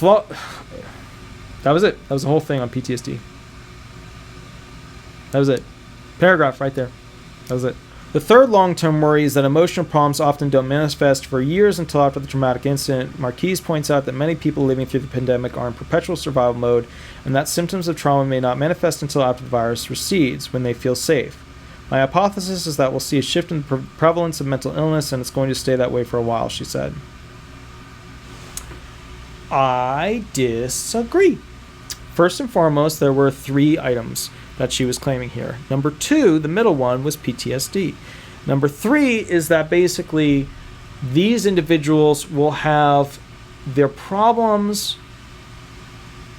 was it. That was the whole thing on PTSD. That was it. Paragraph right there. That was it. The third long-term worry is that emotional problems often don't manifest for years until after the traumatic incident. Marquise points out that many people living through the pandemic are in perpetual survival mode, and that symptoms of trauma may not manifest until after the virus recedes, when they feel safe. My hypothesis is that we'll see a shift in the prevalence of mental illness, and it's going to stay that way for a while, she said. I disagree. First and foremost, there were 3 items that she was claiming here. Number 2, the middle one, was PTSD. Number 3 is that basically these individuals will have their problems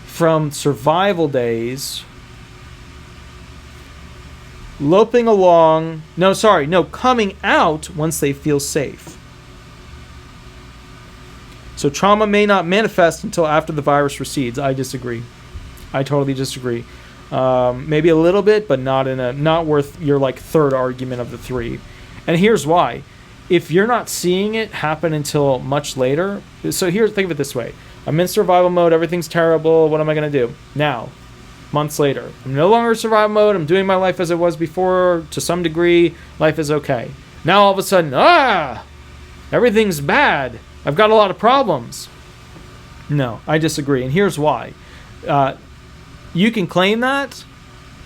from survival days coming out once they feel safe. So trauma may not manifest until after the virus recedes. I disagree. I totally disagree. Maybe a little bit, but not worth your third argument of the 3. And here's why. If you're not seeing it happen until much later, so think of it this way. I'm in survival mode, everything's terrible, what am I going to do? Now, months later, I'm no longer in survival mode, I'm doing my life as it was before, to some degree, life is okay. Now all of a sudden, everything's bad, I've got a lot of problems. No, I disagree, and here's why. You can claim that,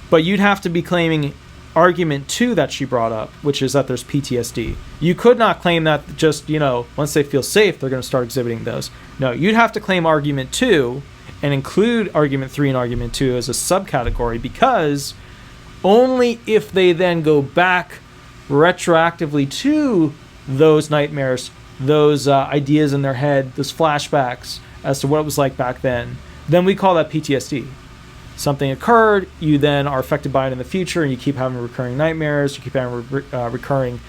but you'd have to be claiming argument 2 that she brought up, which is that there's PTSD. You could not claim that just, once they feel safe, they're going to start exhibiting those. No, you'd have to claim argument 2 and include argument 3 and argument 2 as a subcategory, because only if they then go back retroactively to those nightmares, those ideas in their head, those flashbacks as to what it was like back then we call that PTSD. Something occurred, you then are affected by it in the future, and you keep having recurring nightmares, you keep having recurring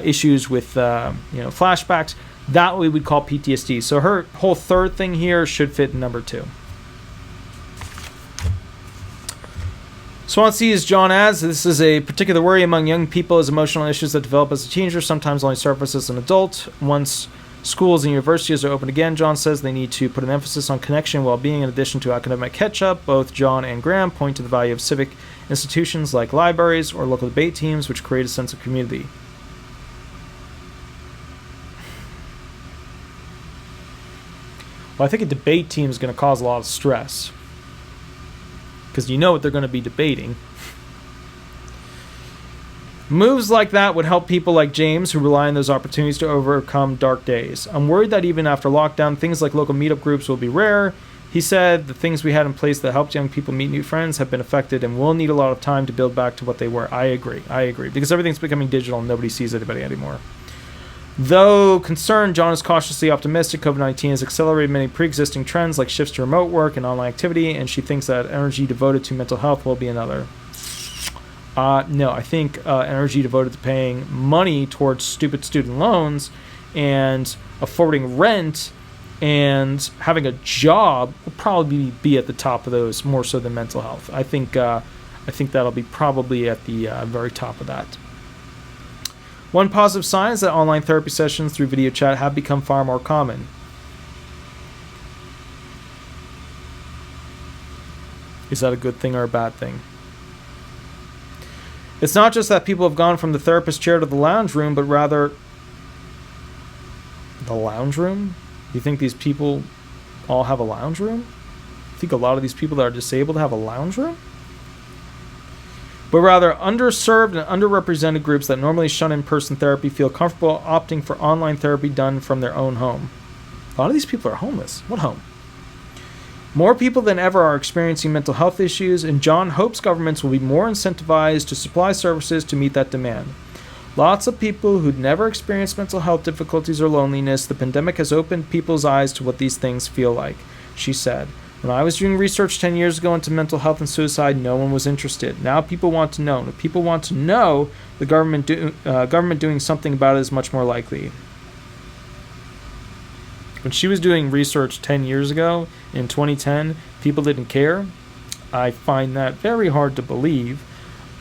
issues with flashbacks. That we would call PTSD. So her whole third thing here should fit in number 2. Swansea, as John adds, this is a particular worry among young people as emotional issues that develop as a teenager sometimes only surface as an adult. Once schools and universities are open again, John says they need to put an emphasis on connection and well-being in addition to academic catch-up. Both John and Graham point to the value of civic institutions like libraries or local debate teams, which create a sense of community. Well, I think a debate team is going to cause a lot of stress, because you know what they're going to be debating. Moves like that would help people like James, who rely on those opportunities to overcome dark days. I'm worried that even after lockdown, things like local meetup groups will be rare. He said the things we had in place that helped young people meet new friends have been affected and will need a lot of time to build back to what they were. I agree, because everything's becoming digital and nobody sees anybody anymore. Though concerned, John is cautiously optimistic. COVID-19 has accelerated many pre-existing trends like shifts to remote work and online activity, and she thinks that energy devoted to mental health will be another. No, I think energy devoted to paying money towards stupid student loans and affording rent and having a job will probably be at the top of those more so than mental health. I think that'll be probably at the very top of that. One positive sign is that online therapy sessions through video chat have become far more common. Is that a good thing or a bad thing? It's not just that people have gone from the therapist chair to the lounge room, but rather the lounge room? You think these people all have a lounge room? You think a lot of these people that are disabled have a lounge room? but rather underserved and underrepresented groups that normally shun in-person therapy feel comfortable opting for online therapy done from their own home. A lot of these people are homeless. What home? More people than ever are experiencing mental health issues, and John hopes governments will be more incentivized to supply services to meet that demand. Lots of people who'd never experienced mental health difficulties or loneliness, the pandemic has opened people's eyes to what these things feel like, she said. When I was doing research 10 years ago into mental health and suicide, no one was interested. Now people want to know. And if people want to know, the government doing something about it is much more likely. When she was doing research 10 years ago, in 2010, people didn't care. I find that very hard to believe.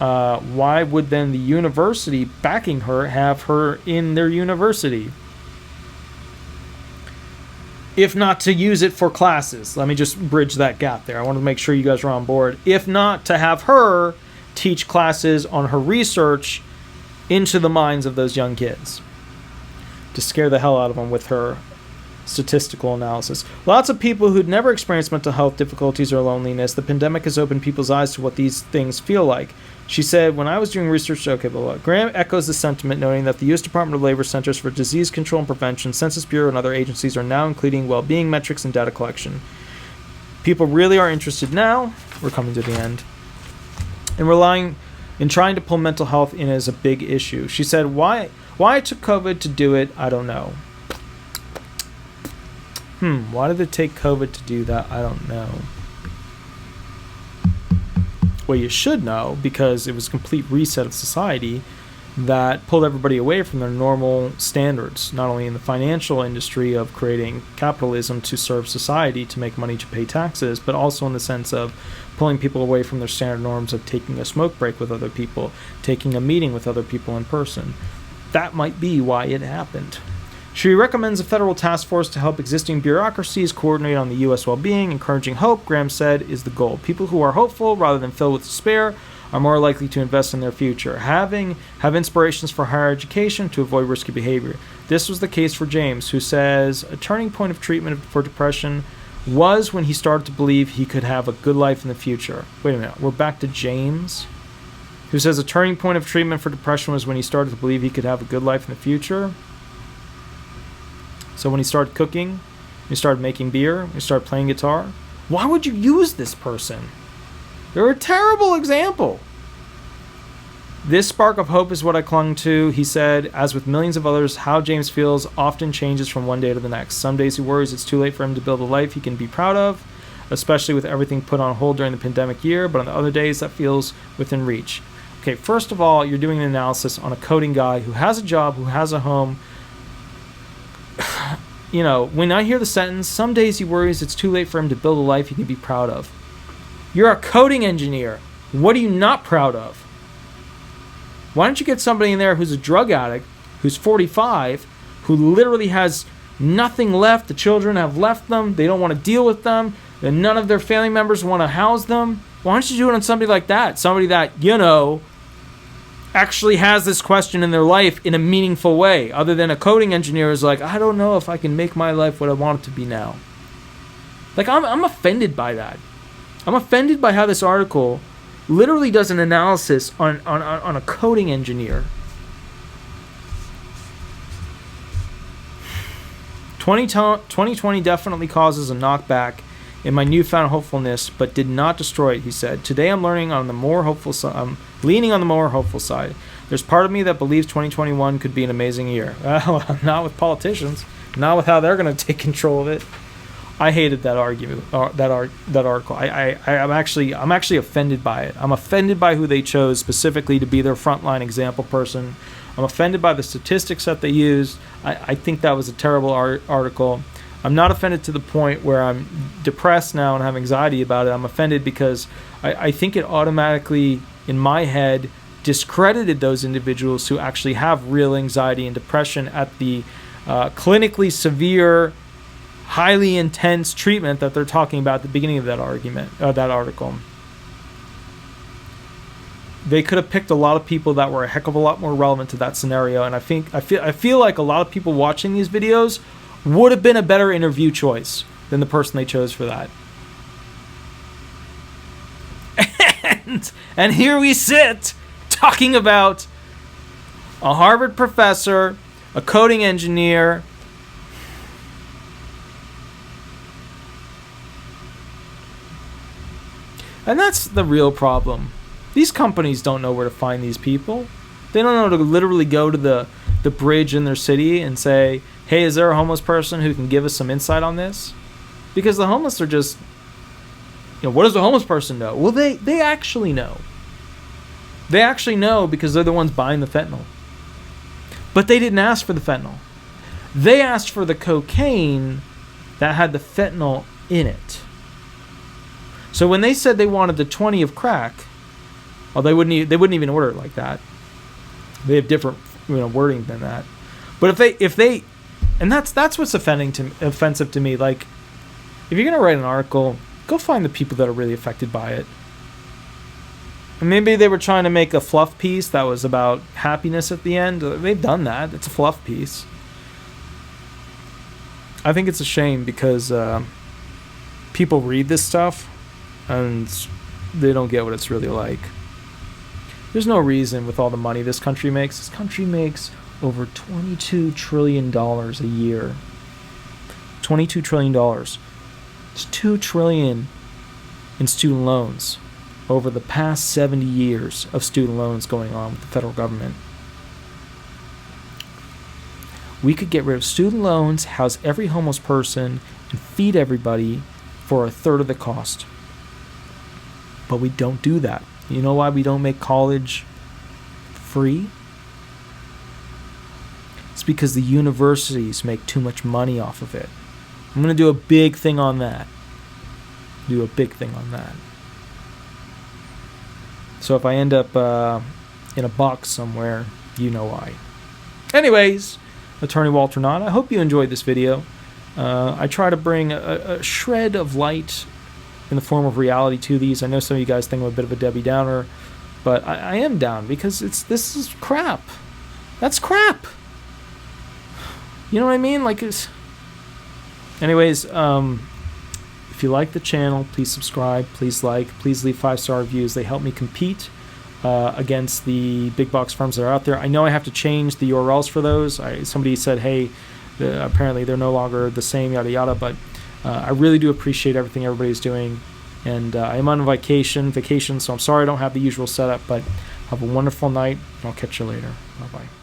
Why would then the university backing her have her in their university? If not to use it for classes. Let me just bridge that gap there. I want to make sure you guys are on board. If not to have her teach classes on her research into the minds of those young kids. To scare the hell out of them with her statistical analysis. Lots of people who'd never experienced mental health difficulties or loneliness, the pandemic has opened people's eyes to what these things feel like. She said, when I was doing research, Graham echoes the sentiment, noting that the U.S. Department of Labor Centers for Disease Control and Prevention, Census Bureau, and other agencies are now including well-being metrics and data collection. People really are interested now. We're coming to the end. And relying in trying to pull mental health in as a big issue. She said, why it took COVID to do it, I don't know. Why did it take COVID to do that? I don't know. Well, you should know, because it was a complete reset of society that pulled everybody away from their normal standards, not only in the financial industry of creating capitalism to serve society, to make money to pay taxes, but also in the sense of pulling people away from their standard norms of taking a smoke break with other people, taking a meeting with other people in person. That might be why it happened. She recommends a federal task force to help existing bureaucracies coordinate on the U.S. well-being. Encouraging hope, Graham said, is the goal. People who are hopeful rather than filled with despair are more likely to invest in their future, have inspirations for higher education to avoid risky behavior. This was the case for James, who says a turning point of treatment for depression was when he started to believe he could have a good life in the future. Wait a minute, we're back to James, who says a turning point of treatment for depression was when he started to believe he could have a good life in the future. So when he started cooking, he started making beer, he started playing guitar. Why would you use this person? They're a terrible example. This spark of hope is what I clung to, he said. As with millions of others, how James feels often changes from one day to the next. Some days he worries it's too late for him to build a life he can be proud of, especially with everything put on hold during the pandemic year, but on the other days that feels within reach. Okay, first of all, you're doing an analysis on a coding guy who has a job, who has a home. You know, when I hear the sentence, some days he worries it's too late for him to build a life he can be proud of. You're a coding engineer. What are you not proud of? Why don't you get somebody in there who's a drug addict, who's 45, who literally has nothing left? The children have left them. They don't want to deal with them. And none of their family members want to house them. Why don't you do it on somebody like that? Somebody that, actually has this question in their life in a meaningful way, other than a coding engineer is like, I don't know if I can make my life what I want it to be now. Like, I'm offended by that. I'm offended by how this article literally does an analysis on a coding engineer. 2020 definitely causes a knockback in my newfound hopefulness, but did not destroy it, he said. Today I'm leaning on the more hopeful side. There's part of me that believes 2021 could be an amazing year. Well, not with politicians, not with how they're going to take control of it. I hated that argument, that article. I'm actually offended by it. I'm offended by who they chose specifically to be their frontline example person. I'm offended by the statistics that they used. I think that was a terrible article. I'm not offended to the point where I'm depressed now and have anxiety about it. I'm offended because I think it automatically, in my head, discredited those individuals who actually have real anxiety and depression at the clinically severe, highly intense treatment that they're talking about at the beginning of that article. They could have picked a lot of people that were a heck of a lot more relevant to that scenario, and I feel like a lot of people watching these videos would have been a better interview choice than the person they chose for that. And here we sit talking about a Harvard professor, a coding engineer, and that's the real problem. These companies don't know where to find these people. They don't know to literally go to the bridge in their city and say, hey, is there a homeless person who can give us some insight on this? Because the homeless are just, what does the homeless person know? Well, they actually know. They actually know because they're the ones buying the fentanyl. But they didn't ask for the fentanyl. They asked for the cocaine that had the fentanyl in it. So when they said they wanted the 20 of crack, well, they wouldn't even order it like that. They have different wording than that. But if they and that's what's offensive to me. Like, if you're gonna write an article, go find the people that are really affected by it. And maybe they were trying to make a fluff piece that was about happiness at the end. They've done that. It's a fluff piece. I think it's a shame because people read this stuff and they don't get what it's really like. There's no reason with all the money this country makes. This country makes over $22 trillion a year. $22 trillion. It's $2 trillion in student loans over the past 70 years of student loans going on with the federal government. We could get rid of student loans, house every homeless person, and feed everybody for a third of the cost. But we don't do that. You know why we don't make college free? It's because the universities make too much money off of it. I'm going to do a big thing on that. So if I end up in a box somewhere, you know why. Anyways, Attorney Walter Knott, I hope you enjoyed this video. I try to bring a shred of light in the form of reality to these. I know some of you guys think I'm a bit of a Debbie Downer, but I am down because this is crap. That's crap. You know what I mean? Anyways, if you like the channel, please subscribe, please please leave 5-star reviews. They help me compete against the big box firms that are out there. I know I have to change the URLs for those. Somebody said, hey, apparently they're no longer the same, yada yada, but I really do appreciate everything everybody's doing. And I am on vacation, so I'm sorry I don't have the usual setup, but have a wonderful night. I'll catch you later. Bye-bye.